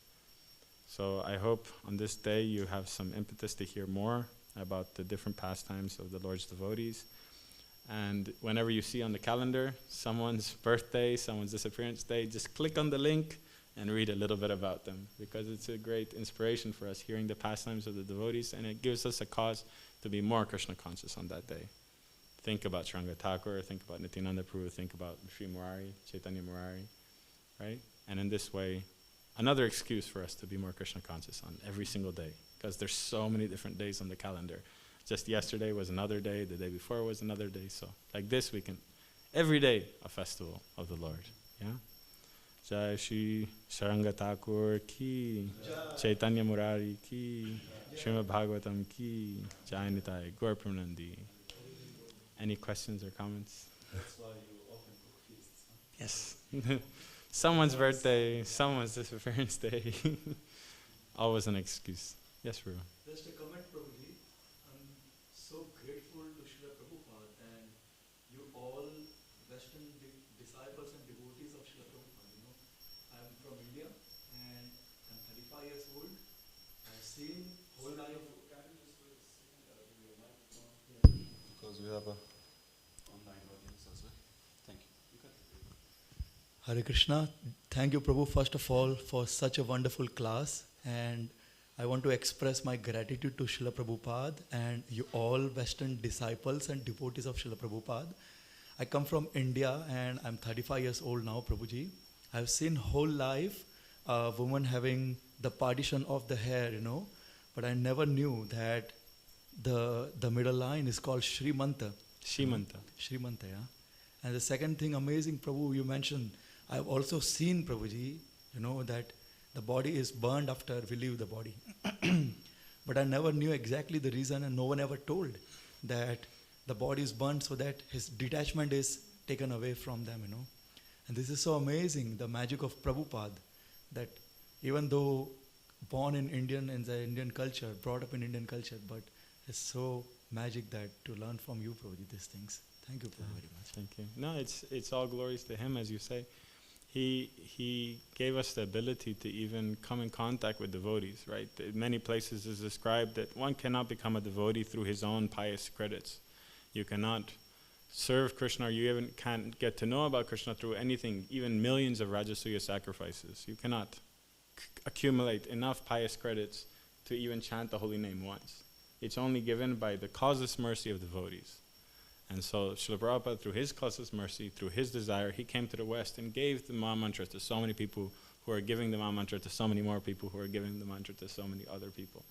So I hope on this day you have some impetus to hear more about the different pastimes of the Lord's devotees. And whenever you see on the calendar someone's birthday, someone's disappearance day, just click on the link and read a little bit about them, because it's a great inspiration for us hearing the pastimes of the devotees, and it gives us a cause to be more Krishna conscious on that day. Think about Shranga Thakur, think about Nityananda Prabhu, think about Sri Murari, Chaitanya Murari, right? And in this way, another excuse for us to be more Krishna conscious on every single day, because there's so many different days on the calendar. Just yesterday was another day, the day before was another day, so like this we can, every day a festival of the Lord, yeah? Jai Shri Shranga Thakur ki, Chaitanya Murari ki, Srimad Bhagavatam ki, Jai Nitai, Gaura Premanandi. Any questions or comments? That's why you often cook feasts, huh? Yes. Someone's birthday, someone's disappearance day. Always an excuse. Yes, Prabhu. Just a comment, Prabhuji. I'm so grateful to Srila Prabhupada and you all Western disciples and devotees of Srila Prabhupada. You know, I'm from India and I'm 35 years old. I've seen whole life. Can you just wait a second? Give me a microphone. Yeah. Because we have a online audience as well. Thank you. You can. Hare Krishna. Thank you, Prabhu, first of all, for such a wonderful class. And I want to express my gratitude to Srila Prabhupada and you all Western disciples and devotees of Srila Prabhupada. I come from India and I'm 35 years old now, Prabhuji. I've seen whole life a woman having the partition of the hair, you know, but I never knew that the middle line is called Srimanta. Shrimanta. Srimanta, yeah. And the second thing, amazing, Prabhu, you mentioned, I've also seen, Prabhuji, you know, that the body is burned after we leave the body. But I never knew exactly the reason, and no one ever told that the body is burned so that his detachment is taken away from them, you know. And this is so amazing, the magic of Prabhupada, that even though born in the Indian culture, brought up in Indian culture, but it's so magic that to learn from you, Prabhuji, these things. Thank you, Prabhu, very much. Thank you. No, it's all glories to him, as you say. He gave us the ability to even come in contact with devotees, right? In many places it's described that one cannot become a devotee through his own pious credits. You cannot serve Krishna, or you even can't get to know about Krishna through anything, even millions of Rajasuya sacrifices. You cannot accumulate enough pious credits to even chant the holy name once. It's only given by the causeless mercy of devotees. And so Srila Prabhupada, through his causeless mercy, through his desire, he came to the West and gave the Maha Mantra to so many people who are giving the Maha Mantra to so many more people who are giving the mantra to so many other people.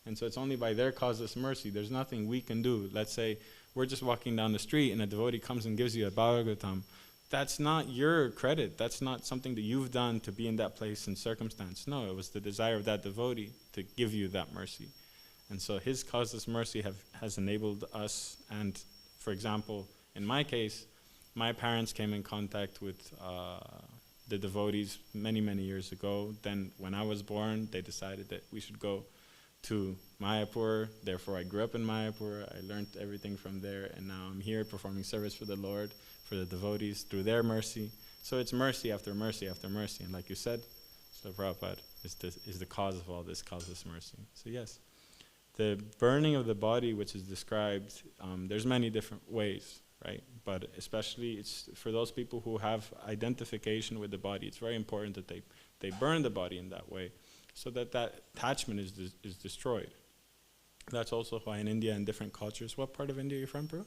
And so it's only by their causeless mercy. There's nothing we can do. Let's say we're just walking down the street and a devotee comes and gives you a Bhagavatam. That's not your credit. That's not something that you've done to be in that place and circumstance. No, it was the desire of that devotee to give you that mercy. And so his causeless mercy has enabled us. And for example, in my case, my parents came in contact with the devotees many, many years ago. Then when I was born, they decided that we should go to Mayapur. Therefore, I grew up in Mayapur. I learned everything from there. And now I'm here performing service for the Lord, for the devotees, through their mercy. So it's mercy after mercy after mercy. And like you said, Srila Prabhupada is the cause of all this causeless mercy. So yes. The burning of the body, which is described, there's many different ways, right? But especially it's for those people who have identification with the body, it's very important that they burn the body in that way so that that attachment is destroyed. That's also why in India and different cultures, what part of India are you from, bro?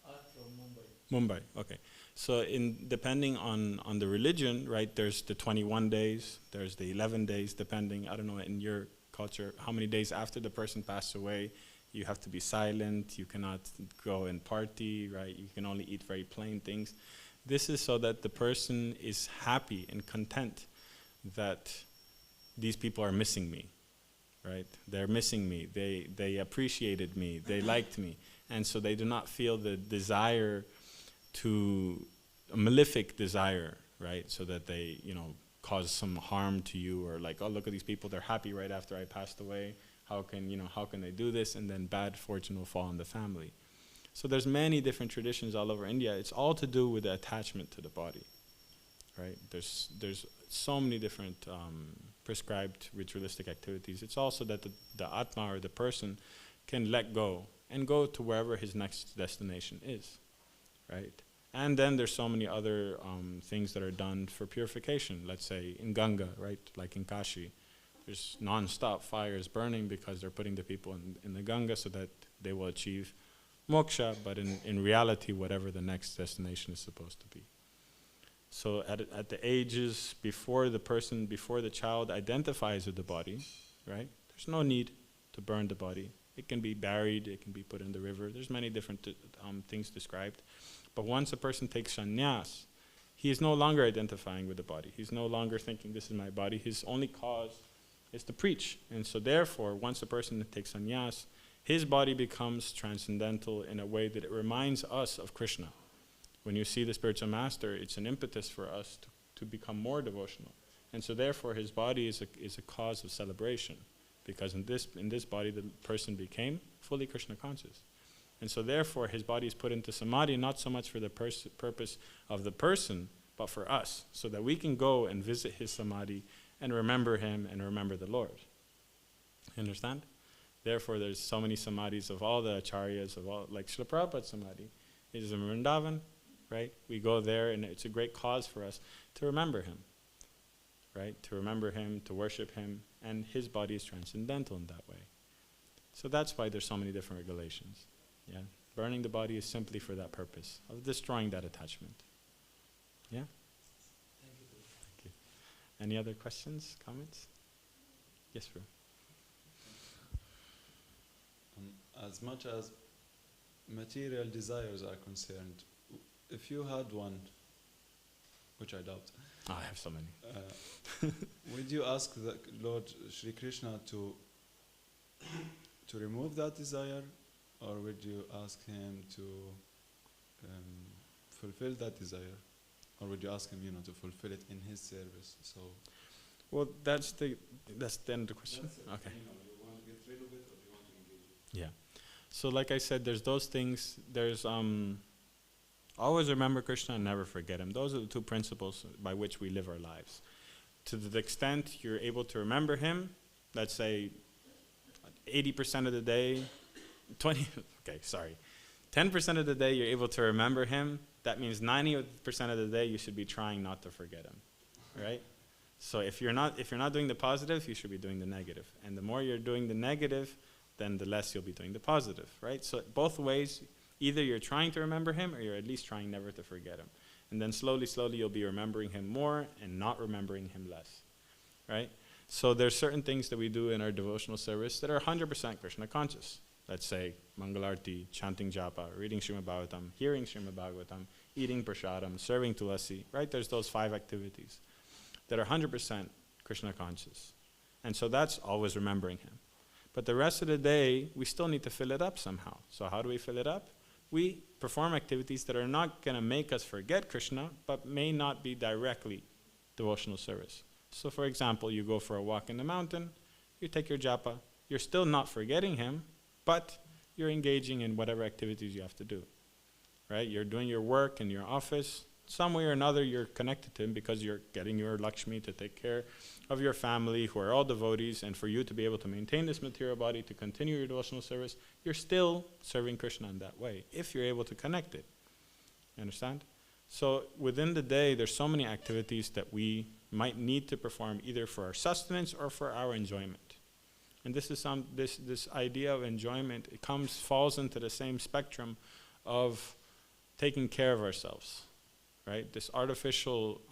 I'm from Mumbai. Mumbai, okay. So depending on the religion, right, there's the 21 days, there's the 11 days, depending, I don't know, in your culture, how many days after the person passed away, you have to be silent, you cannot go and party, right? You can only eat very plain things. This is so that the person is happy and content that these people are missing me, right? They're missing me. They appreciated me. They liked me. And so they do not feel the desire to, a malefic desire, right? So that they, cause some harm to you, or like, oh, look at these people, they're happy right after I passed away. How can they do this? And then bad fortune will fall on the family. So there's many different traditions all over India. It's all to do with the attachment to the body, right? There's so many different prescribed ritualistic activities. It's also that the Atma, or the person, can let go and go to wherever his next destination is, right? And then there's so many other things that are done for purification. Let's say in Ganga, right? Like in Kashi, there's non-stop fires burning because they're putting the people in the Ganga so that they will achieve moksha, but in reality, whatever the next destination is supposed to be. So at the ages before the child identifies with the body, right? There's no need to burn the body. It can be buried, it can be put in the river. There's many different things described. But once a person takes sannyas, he is no longer identifying with the body. He's no longer thinking, this is my body. His only cause is to preach. And so therefore, once a person takes sannyas, his body becomes transcendental in a way that it reminds us of Krishna. When you see the spiritual master, it's an impetus for us to become more devotional. And so therefore, his body is a cause of celebration, because in this body, the person became fully Krishna conscious. And so therefore, his body is put into samadhi, not so much for the purpose of the person, but for us, so that we can go and visit his samadhi and remember him and remember the Lord. You understand? Therefore, there's so many samadhis of all the acharyas, like Srila Prabhupada's samadhi. It is in Vrindavan, right? We go there, and it's a great cause for us to remember him, right? To remember him, to worship him, and his body is transcendental in that way. So that's why there's so many different regulations. Yeah, burning the body is simply for that purpose, of destroying that attachment. Yeah? Thank you. Thank you. Any other questions, comments? Yes, Prabhu. As much as material desires are concerned, if you had one, which I doubt, I have so many. would you ask the Lord Shri Krishna to remove that desire, or would you ask him to fulfill that desire, or would you ask him, to fulfill it in his service? So, well, that's the end of the question. Okay. You want to get rid of it, or you want to engage it? Yeah. So like I said, there's those things. There's always remember Krishna and never forget him. Those are the two principles by which we live our lives. To the extent you're able to remember him, let's say 80% of the day, 10% of the day you're able to remember him, that means 90% of the day you should be trying not to forget him, right? So if you're not doing the positive, you should be doing the negative. And the more you're doing the negative, then the less you'll be doing the positive, right? So both ways, either you're trying to remember him, or you're at least trying never to forget him. And then slowly you'll be remembering him more and not remembering him less, right? So there's certain things that we do in our devotional service that are 100% Krishna conscious. Let's say Mangalarti, chanting japa, reading Srimad Bhagavatam, hearing Srimad Bhagavatam, eating prasadam, serving tulasi, right? There's those 5 activities that are 100% Krishna conscious. And so that's always remembering him. But the rest of the day, we still need to fill it up somehow. So how do we fill it up? We perform activities that are not going to make us forget Krishna, but may not be directly devotional service. So for example, you go for a walk in the mountain, you take your japa, you're still not forgetting him, but you're engaging in whatever activities you have to do, right? You're doing your work in your office. Some way or another, you're connected to him because you're getting your Lakshmi to take care of your family, who are all devotees, and for you to be able to maintain this material body, to continue your devotional service, you're still serving Krishna in that way, if you're able to connect it. You understand? So within the day, there's so many activities that we might need to perform either for our sustenance or for our enjoyment. And this is this idea of enjoyment, it falls into the same spectrum of taking care of ourselves, right? This artificial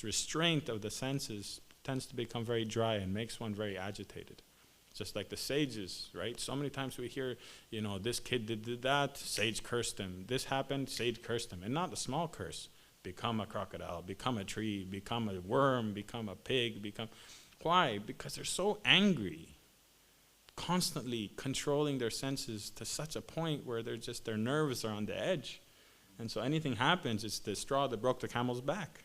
restraint of the senses tends to become very dry and makes one very agitated. Just like the sages, right? So many times we hear, this kid did that, sage cursed him. This happened, sage cursed him. And not a small curse. Become a crocodile, become a tree, become a worm, become a pig, Why? Because they're so angry, constantly controlling their senses to such a point where their nerves are on the edge. And so anything happens, it's the straw that broke the camel's back.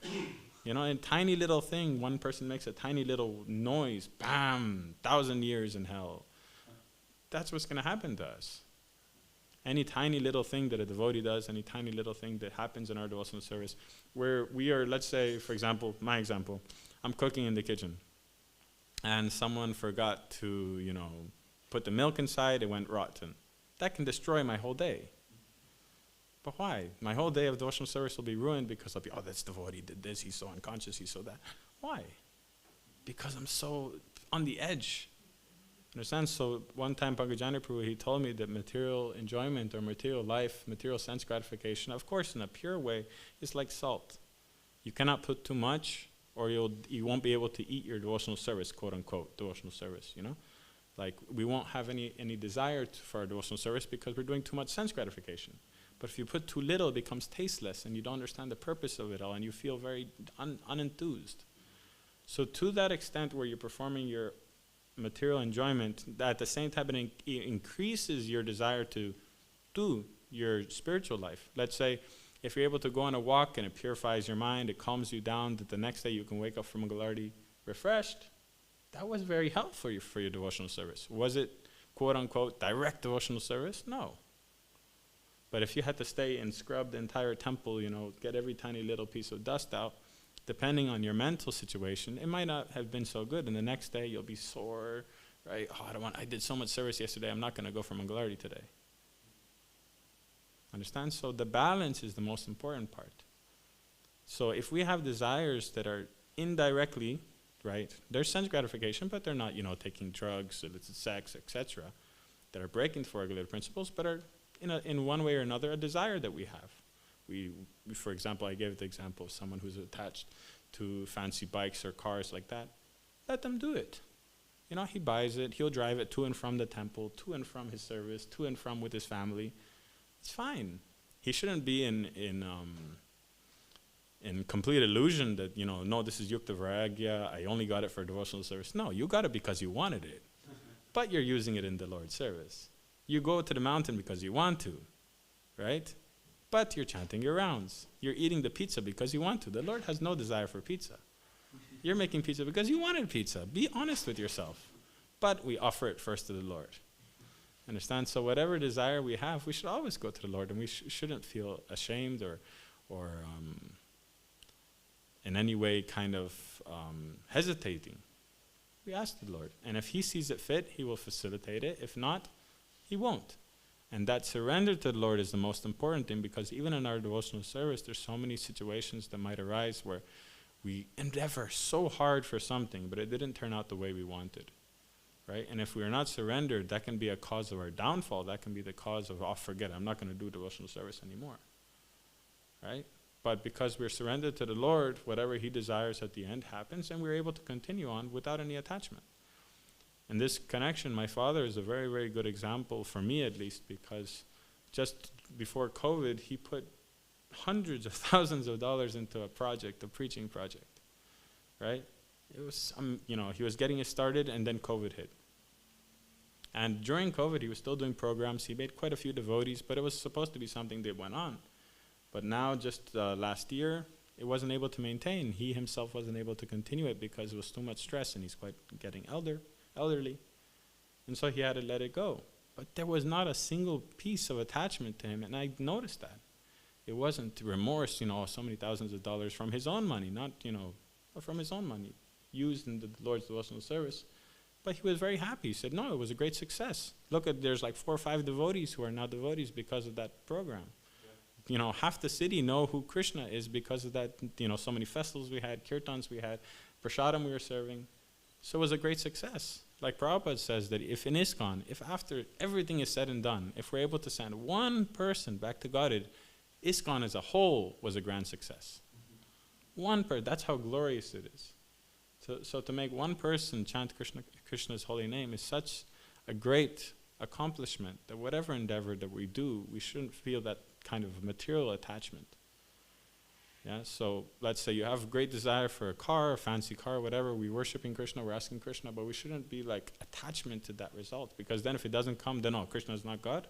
You know, a tiny little thing, one person makes a tiny little noise, bam, 1,000 years in hell. That's what's going to happen to us. Any tiny little thing that a devotee does, any tiny little thing that happens in our devotional service, where we are, let's say, for example, my example, I'm cooking in the kitchen, and someone forgot to, put the milk inside, it went rotten. That can destroy my whole day. But why? My whole day of devotional service will be ruined because I'll be, this devotee did this, he's so unconscious, he's so that. Why? Because I'm so on the edge. Understand? So one time Pankajani Prabhu, he told me that material enjoyment or material life, material sense gratification, of course in a pure way, is like salt. You cannot put too much or you won't be able to eat your devotional service, quote unquote, devotional service, Like we won't have any desire for our devotional service because we're doing too much sense gratification. But if you put too little, it becomes tasteless and you don't understand the purpose of it all and you feel very unenthused. So to that extent where you're performing your material enjoyment, at the same time it increases your desire to do your spiritual life. Let's say if you're able to go on a walk and it purifies your mind, it calms you down, that the next day you can wake up from Mangalarti refreshed, that was very helpful for your devotional service. Was it, quote unquote, direct devotional service? No. But if you had to stay and scrub the entire temple, get every tiny little piece of dust out, depending on your mental situation, it might not have been so good. And the next day you'll be sore, right? I did so much service yesterday, I'm not going to go for Mangalarti today. Understand? So the balance is the most important part. So if we have desires that are indirectly, right, they're sense gratification, but they're not, taking drugs, illicit sex, etc., that are breaking the four regulated principles, but are in one way or another a desire that we have. We, for example, I gave the example of someone who's attached to fancy bikes or cars like that. Let them do it. He buys it, he'll drive it to and from the temple, to and from his service, to and from with his family. It's fine. He shouldn't be in complete illusion that, no, this is Yukta Vairagya, I only got it for devotional service. No, you got it because you wanted it. But you're using it in the Lord's service. You go to the mountain because you want to, right? But you're chanting your rounds. You're eating the pizza because you want to. The Lord has no desire for pizza. You're making pizza because you wanted pizza. Be honest with yourself. But we offer it first to the Lord. Understand? So whatever desire we have, we should always go to the Lord, and we shouldn't feel ashamed or in any way kind of hesitating. We ask the Lord. And if He sees it fit, He will facilitate it. If not, He won't. And that surrender to the Lord is the most important thing, because even in our devotional service, there's so many situations that might arise where we endeavor so hard for something, but it didn't turn out the way we wanted, right? And if we are not surrendered, that can be a cause of our downfall. That can be the cause of, forget it, I'm not going to do devotional service anymore, right? But because we're surrendered to the Lord, whatever He desires at the end happens, and we're able to continue on without any attachment. And this connection, my father is a very, very good example, for me at least, because just before COVID, he put hundreds of thousands of dollars into a project, a preaching project, right? It was, he was getting it started, and then COVID hit. And during COVID, he was still doing programs. He made quite a few devotees, but it was supposed to be something that went on. But now, just last year, it wasn't able to maintain. He himself wasn't able to continue it because it was too much stress, and he's quite getting elderly. And so he had to let it go. But there was not a single piece of attachment to him, and I noticed that. It wasn't remorse, so many thousands of dollars from his own money, not, from his own money, used in the Lord's devotional service. But he was very happy. He said, no, it was a great success. Look, there's like 4 or 5 devotees who are now devotees because of that program. Yeah. Half the city know who Krishna is because of that, so many festivals we had, kirtans we had, prasadam we were serving. So it was a great success. Like Prabhupada says that if in ISKCON, if after everything is said and done, if we're able to send one person back to Godhead, ISKCON as a whole was a grand success. One person, that's how glorious it is. So to make one person chant Krishna's holy name is such a great accomplishment that whatever endeavor that we do, we shouldn't feel that kind of material attachment. Yeah, so let's say you have a great desire for a car, a fancy car, whatever. We're worshiping Krishna, we're asking Krishna, but we shouldn't be like attachment to that result, because then if it doesn't come, then Krishna is not God.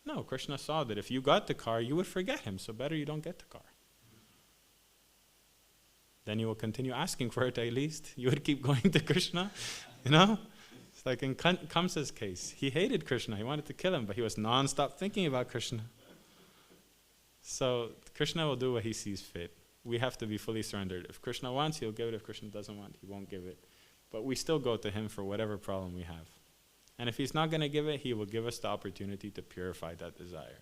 No, Krishna saw that if you got the car, you would forget him, so better you don't get the car. Then you will continue asking for it at least. You would keep going to Krishna, It's like in Kamsa's case. He hated Krishna, he wanted to kill him, but he was non-stop thinking about Krishna. So Krishna will do what he sees fit. We have to be fully surrendered. If Krishna wants, he'll give it. If Krishna doesn't want, he won't give it. But we still go to him for whatever problem we have. And if he's not going to give it, he will give us the opportunity to purify that desire,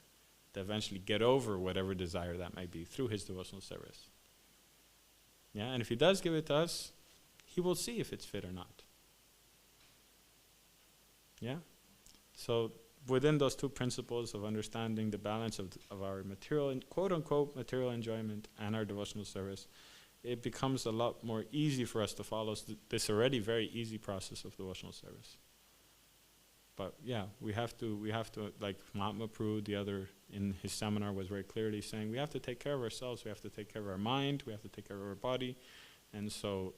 to eventually get over whatever desire that might be through his devotional service. Yeah, and if he does give it to us, he will see if it's fit or not. Yeah? So within those two principles of understanding the balance of our material, quote-unquote, material enjoyment and our devotional service, it becomes a lot more easy for us to follow this already very easy process of devotional service. But yeah, we have to, like Mahatma Prabhu, the other in his seminar was very clearly saying, we have to take care of ourselves, we have to take care of our mind, we have to take care of our body. And so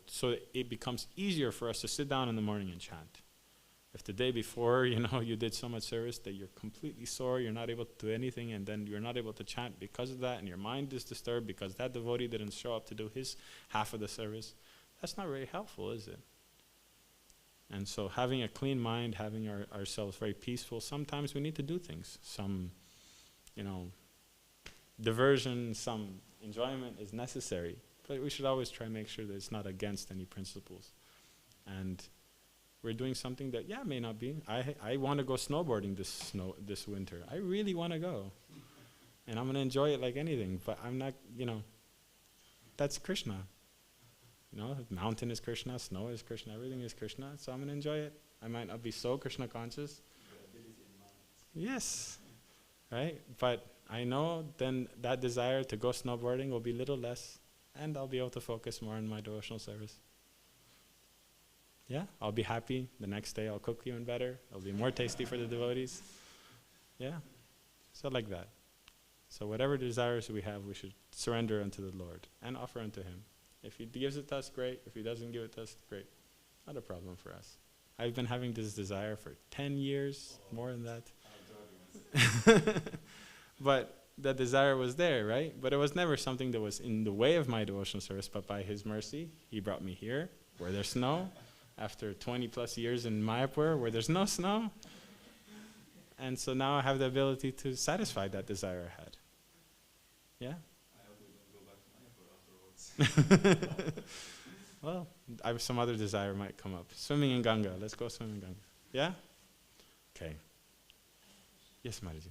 it becomes easier for us to sit down in the morning and chant. If the day before, you did so much service that you're completely sore, you're not able to do anything, and then you're not able to chant because of that, and your mind is disturbed because that devotee didn't show up to do his half of the service, that's not very helpful, is it? And so having a clean mind, having ourselves very peaceful, sometimes we need to do things. Some, diversion, some enjoyment is necessary, but we should always try and make sure that it's not against any principles. And we're doing something that, may not be. I want to go snowboarding this winter. I really want to go. And I'm going to enjoy it like anything, but I'm not, that's Krishna. Mountain is Krishna, snow is Krishna, everything is Krishna, so I'm going to enjoy it. I might not be so Krishna conscious. Yes, right? But I know then that desire to go snowboarding will be a little less, and I'll be able to focus more on my devotional service. Yeah, I'll be happy. The next day I'll cook even better. It'll be more tasty for the devotees. Yeah, so like that. So whatever desires we have, we should surrender unto the Lord and offer unto him. If he gives it to us, great. If he doesn't give it to us, great. Not a problem for us. I've been having this desire for 10 years, more than that. But that desire was there, right? But it was never something that was in the way of my devotional service, but by his mercy, he brought me here, where there's snow, after 20 plus years in Mayapur, where there's no snow. And so now I have the ability to satisfy that desire I had. Yeah? Well, some other desire might come up. Swimming in Ganga. Let's go swim in Ganga. Yeah? Okay. Yes, Maraji.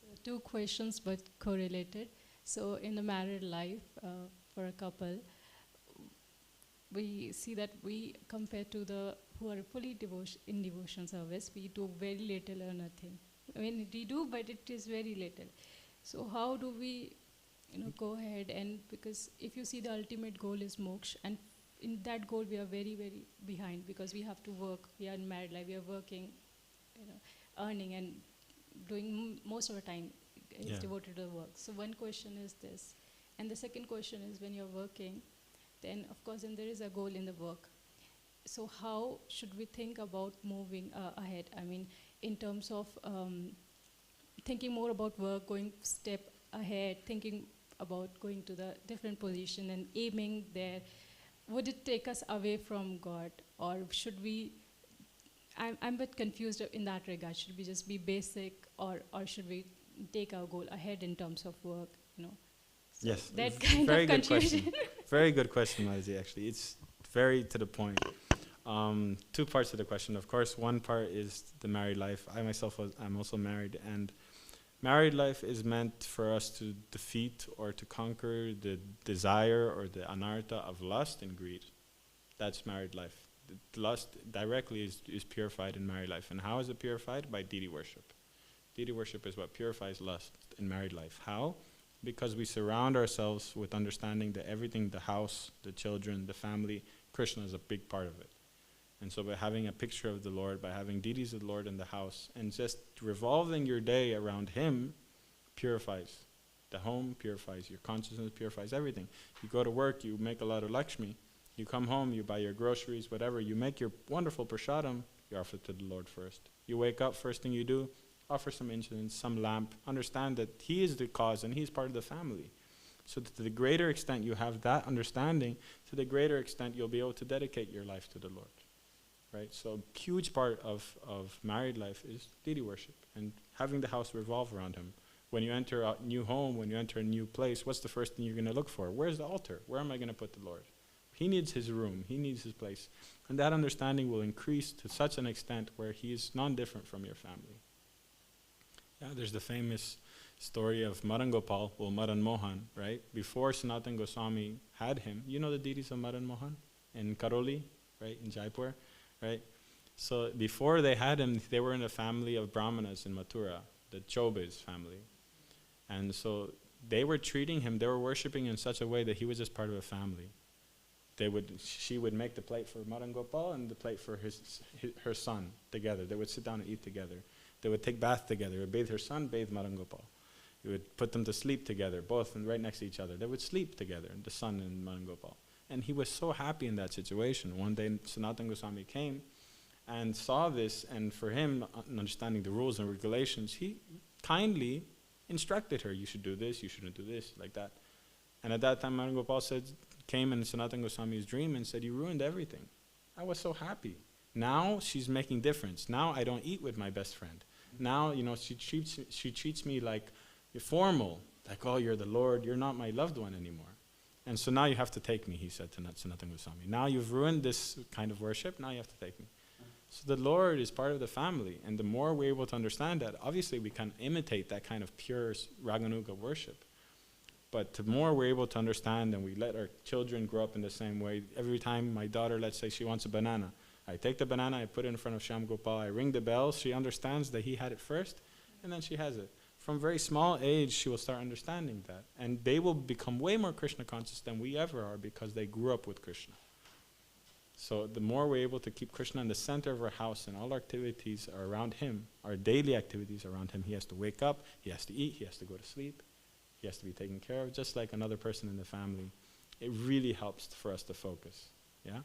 So 2 questions, but correlated. So in the married life, for a couple, we see that we, compared to the who are fully in devotion service, we do very little or nothing. I mean, we do, but it is very little. So how do we, go ahead, and because if you see the ultimate goal is moksha, and in that goal we are very, very behind, because we have to work, we are in married life, we are working, earning and doing most of the time is devoted to the work. So one question is this. And the second question is, when you're working, then of course then there is a goal in the work. So how should we think about moving ahead? I mean, in terms of thinking more about work, going step ahead, thinking about going to the different position and aiming there, would it take us away from God? Or should we, I'm a bit confused in that regard, should we just be basic, or should we take our goal ahead in terms of work, So yes, that kind very of good confusion. question. Very good question, Mazi, actually. It's very to the point. 2 parts of the question. Of course, one part is the married life. I myself, I'm also married, and married life is meant for us to defeat or to conquer the desire or the anartha of lust and greed. That's married life. The lust directly is purified in married life. And how is it purified? By deity worship. Deity worship is what purifies lust in married life. How? Because we surround ourselves with understanding that everything, the house, the children, the family, Krishna is a big part of it. And so by having a picture of the Lord, by having deities of the Lord in the house, and just revolving your day around him, purifies. The home purifies, your consciousness purifies everything. You go to work, you make a lot of Lakshmi. You come home, you buy your groceries, whatever. You make your wonderful prasadam, you offer it to the Lord first. You wake up, first thing you do, offer some incense, some lamp. Understand that He is the cause and He's part of the family. So that to the greater extent you have that understanding, to the greater extent you'll be able to dedicate your life to the Lord. Right? So a huge part of married life is deity worship and having the house revolve around Him. When you enter a new home, when you enter a new place, what's the first thing you're going to look for? Where's the altar? Where am I going to put the Lord? He needs His room. He needs His place. And that understanding will increase to such an extent where He is non-different from your family. Yeah, there's the famous story of Madan Gopal, well, Madan Mohan, right? Before Sanatana Goswami had him, you know the deities of Madan Mohan? In Karoli, right? In Jaipur, right? So before they had him, they were in a family of Brahmanas in Mathura, the Chobes family. And so they were treating him, they were worshipping in such a way that he was just part of a family. She would make the plate for Madan Gopal and the plate for her son together. They would sit down and eat together. They would take bath together. They would bathe her son, bathe Madan Gopal. They would put them to sleep together, both and right next to each other. They would sleep together, the son and Madan Gopal. And he was so happy in that situation. One day Sanatana Goswami came and saw this, and for him, understanding the rules and regulations, he kindly instructed her, you should do this, you shouldn't do this, like that. And at that time, Madan Gopal came in Sanatana Goswami's dream and said, you ruined everything. I was so happy. Now she's making difference. Now I don't eat with my best friend. Now, she treats me like formal, like, oh, you're the Lord, you're not my loved one anymore. And so now you have to take me, he said to Sanatana Goswami. Now you've ruined this kind of worship, now you have to take me. So the Lord is part of the family, and the more we're able to understand that, obviously we can imitate that kind of pure Raganuga worship. But the more we're able to understand and we let our children grow up in the same way, every time my daughter, let's say she wants a banana, I take the banana, I put it in front of Shyam Gopal, I ring the bell, she understands that he had it first, and then she has it. From very small age, she will start understanding that. And they will become way more Krishna conscious than we ever are because they grew up with Krishna. So the more we're able to keep Krishna in the center of our house and all our activities are around Him, our daily activities around Him, He has to wake up, He has to eat, He has to go to sleep, He has to be taken care of, just like another person in the family. It really helps for us to focus, yeah?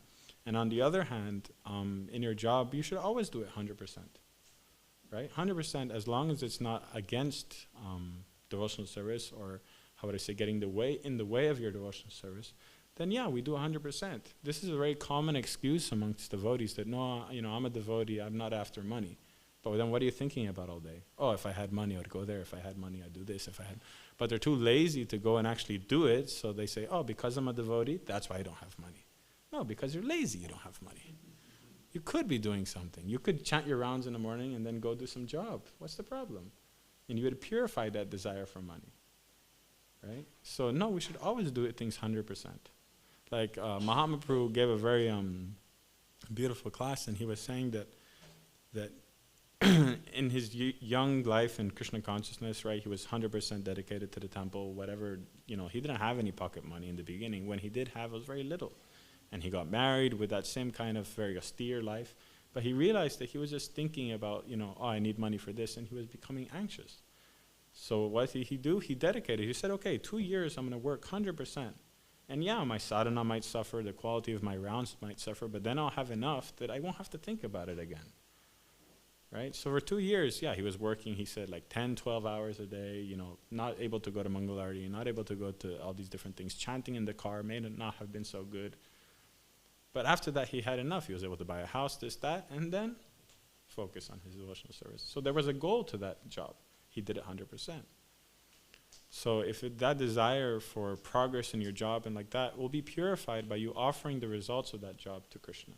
And on the other hand, in your job, you should always do it 100%, right? 100% as long as it's not against devotional service or, how would I say, getting in the way of your devotional service, then yeah, we do 100%. This is a very common excuse amongst devotees that, no, I'm a devotee, I'm not after money. But then what are you thinking about all day? Oh, if I had money, I would go there. If I had money, I'd do this. But they're too lazy to go and actually do it, so they say, oh, because I'm a devotee, that's why I don't have money. No, because you're lazy, you don't have money. You could be doing something. You could chant your rounds in the morning and then go do some job. What's the problem? And you would purify that desire for money, right? So no, we should always do things 100%. Like Mahaprabhu gave a very beautiful class, and he was saying that in his young life in Krishna consciousness, right, he was 100% dedicated to the temple, whatever, he didn't have any pocket money in the beginning. When he did have, it was very little. And he got married with that same kind of very austere life. But he realized that he was just thinking about, oh, I need money for this, and he was becoming anxious. So what did he do? He dedicated. He said, okay, 2 years I'm going to work 100%. And yeah, my sadhana might suffer, the quality of my rounds might suffer, but then I'll have enough that I won't have to think about it again. Right? So for 2 years, yeah, he was working, he said, like 10, 12 hours a day, not able to go to Mangalarti, not able to go to all these different things. Chanting in the car may not have been so good. But after that, he had enough. He was able to buy a house, this, that, and then focus on his devotional service. So there was a goal to that job. He did it 100%. So if that desire for progress in your job and like that will be purified by you offering the results of that job to Krishna.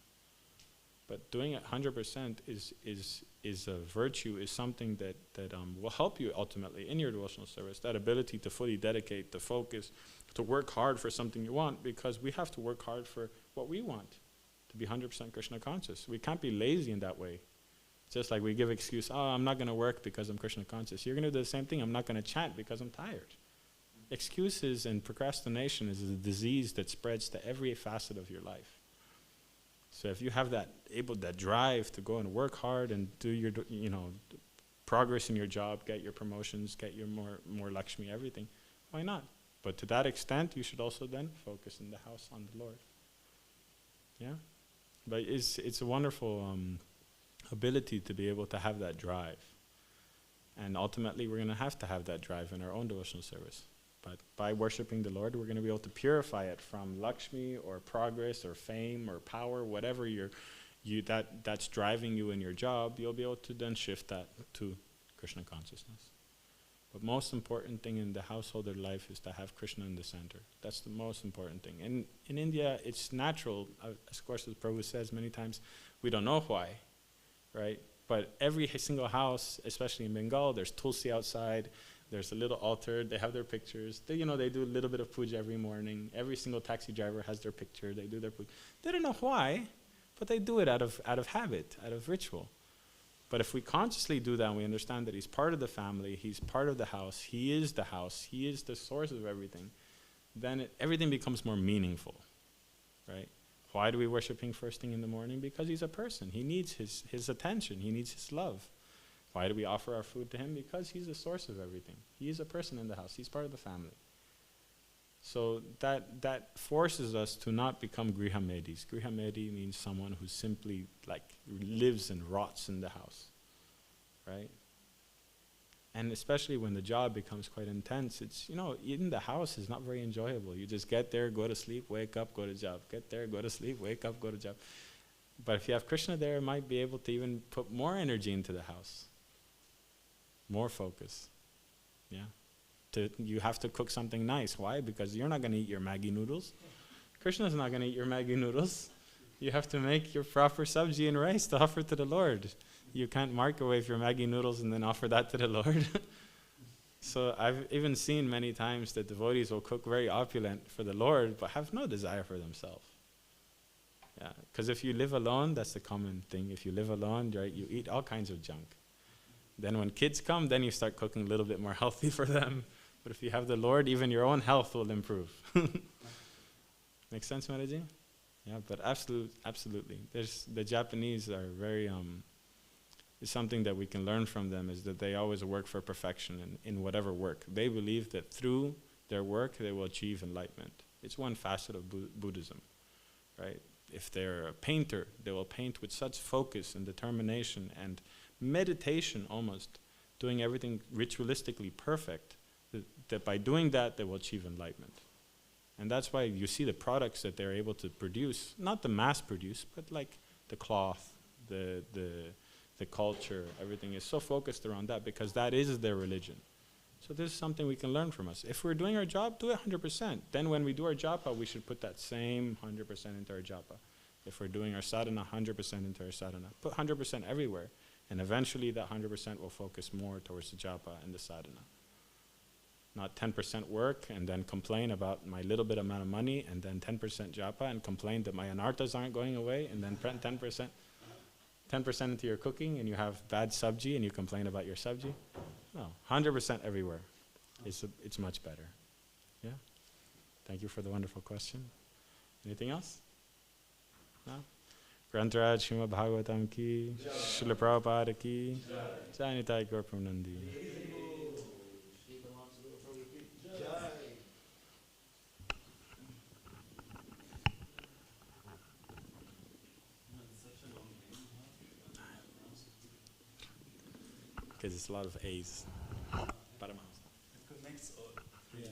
But doing it 100% is a virtue, is something that will help you ultimately in your devotional service. That ability to fully dedicate, to focus, to work hard for something you want, because we have to work hard for what we want, to be 100% Krishna conscious. We can't be lazy in that way. Just like we give excuse, oh, I'm not going to work because I'm Krishna conscious. You're going to do the same thing. I'm not going to chant because I'm tired. Excuses and procrastination is a disease that spreads to every facet of your life. So if you have that drive to go and work hard and do your, progress in your job, get your promotions, get your more Lakshmi, everything. Why not? But to that extent, you should also then focus in the house on the Lord. Yeah? But it's a wonderful ability to be able to have that drive. And ultimately, we're going to have that drive in our own devotional service. But by worshiping the Lord, we're going to be able to purify it from Lakshmi or progress or fame or power, whatever that's driving you in your job. You'll be able to then shift that to Krishna consciousness. But most important thing in the householder life is to have Krishna in the center. That's the most important thing. And in India, it's natural. Of course, as Prabhu says many times, we don't know why, right? But every single house, especially in Bengal, there's tulsi outside. There's a little altar. They have their pictures. They do a little bit of puja every morning. Every single taxi driver has their picture. They do their puja. They don't know why, but they do it out of habit, out of ritual. But if we consciously do that and we understand that he's part of the family, he's part of the house, he is the source of everything, then everything becomes more meaningful, right? Why do we worship him first thing in the morning? Because he's a person. He needs his attention. He needs his love. Why do we offer our food to him? Because he's the source of everything. He is a person in the house. He's part of the family. So that forces us to not become grihamedis. Grihamedi means someone who simply lives and rots in the house, right? And especially when the job becomes quite intense, it's, in the house is not very enjoyable. You just get there, go to sleep, wake up, go to job. Get there, go to sleep, wake up, go to job. But if you have Krishna there, it might be able to even put more energy into the house. More focus, yeah. You have to cook something nice. Why? Because you're not going to eat your Maggi noodles. Krishna's not going to eat your Maggi noodles. You have to make your proper sabji and rice to offer to the Lord. You can't microwave your Maggi noodles and then offer that to the Lord. So I've even seen many times that devotees will cook very opulent for the Lord, but have no desire for themselves. Yeah, because if you live alone, that's the common thing. If you live alone, right, you eat all kinds of junk. Then when kids come, then you start cooking a little bit more healthy for them. But if you have the Lord, even your own health will improve. Make sense, Mataji? Yeah, but absolutely. The Japanese are very, it's something that we can learn from them, is that they always work for perfection in whatever work. They believe that through their work, they will achieve enlightenment. It's one facet of Buddhism, right? If they're a painter, they will paint with such focus and determination and meditation almost, doing everything ritualistically perfect, that by doing that, they will achieve enlightenment. And that's why you see the products that they're able to produce, not the mass produce, but like the cloth, the culture, everything is so focused around that because that is their religion. So this is something we can learn from us. If we're doing our job, do it 100%. Then when we do our japa, we should put that same 100% into our japa. If we're doing our sadhana, 100% into our sadhana. Put 100% everywhere. And eventually that 100% will focus more towards the japa and the sadhana. Not 10% work and then complain about my little bit amount of money and then 10% japa and complain that my anarthas aren't going away and then 10% into your cooking and you have bad sabji and you complain about your sabji. No, 100% everywhere. It's much better. Yeah? Thank you for the wonderful question. Anything else? No? Grantaraj Srimad Bhagavatam ki, Srila Prabhupada ki, Jai Nitai Gaur Premanandi. Because it's a lot of A's. Paramahamsa. It connects all. Yeah.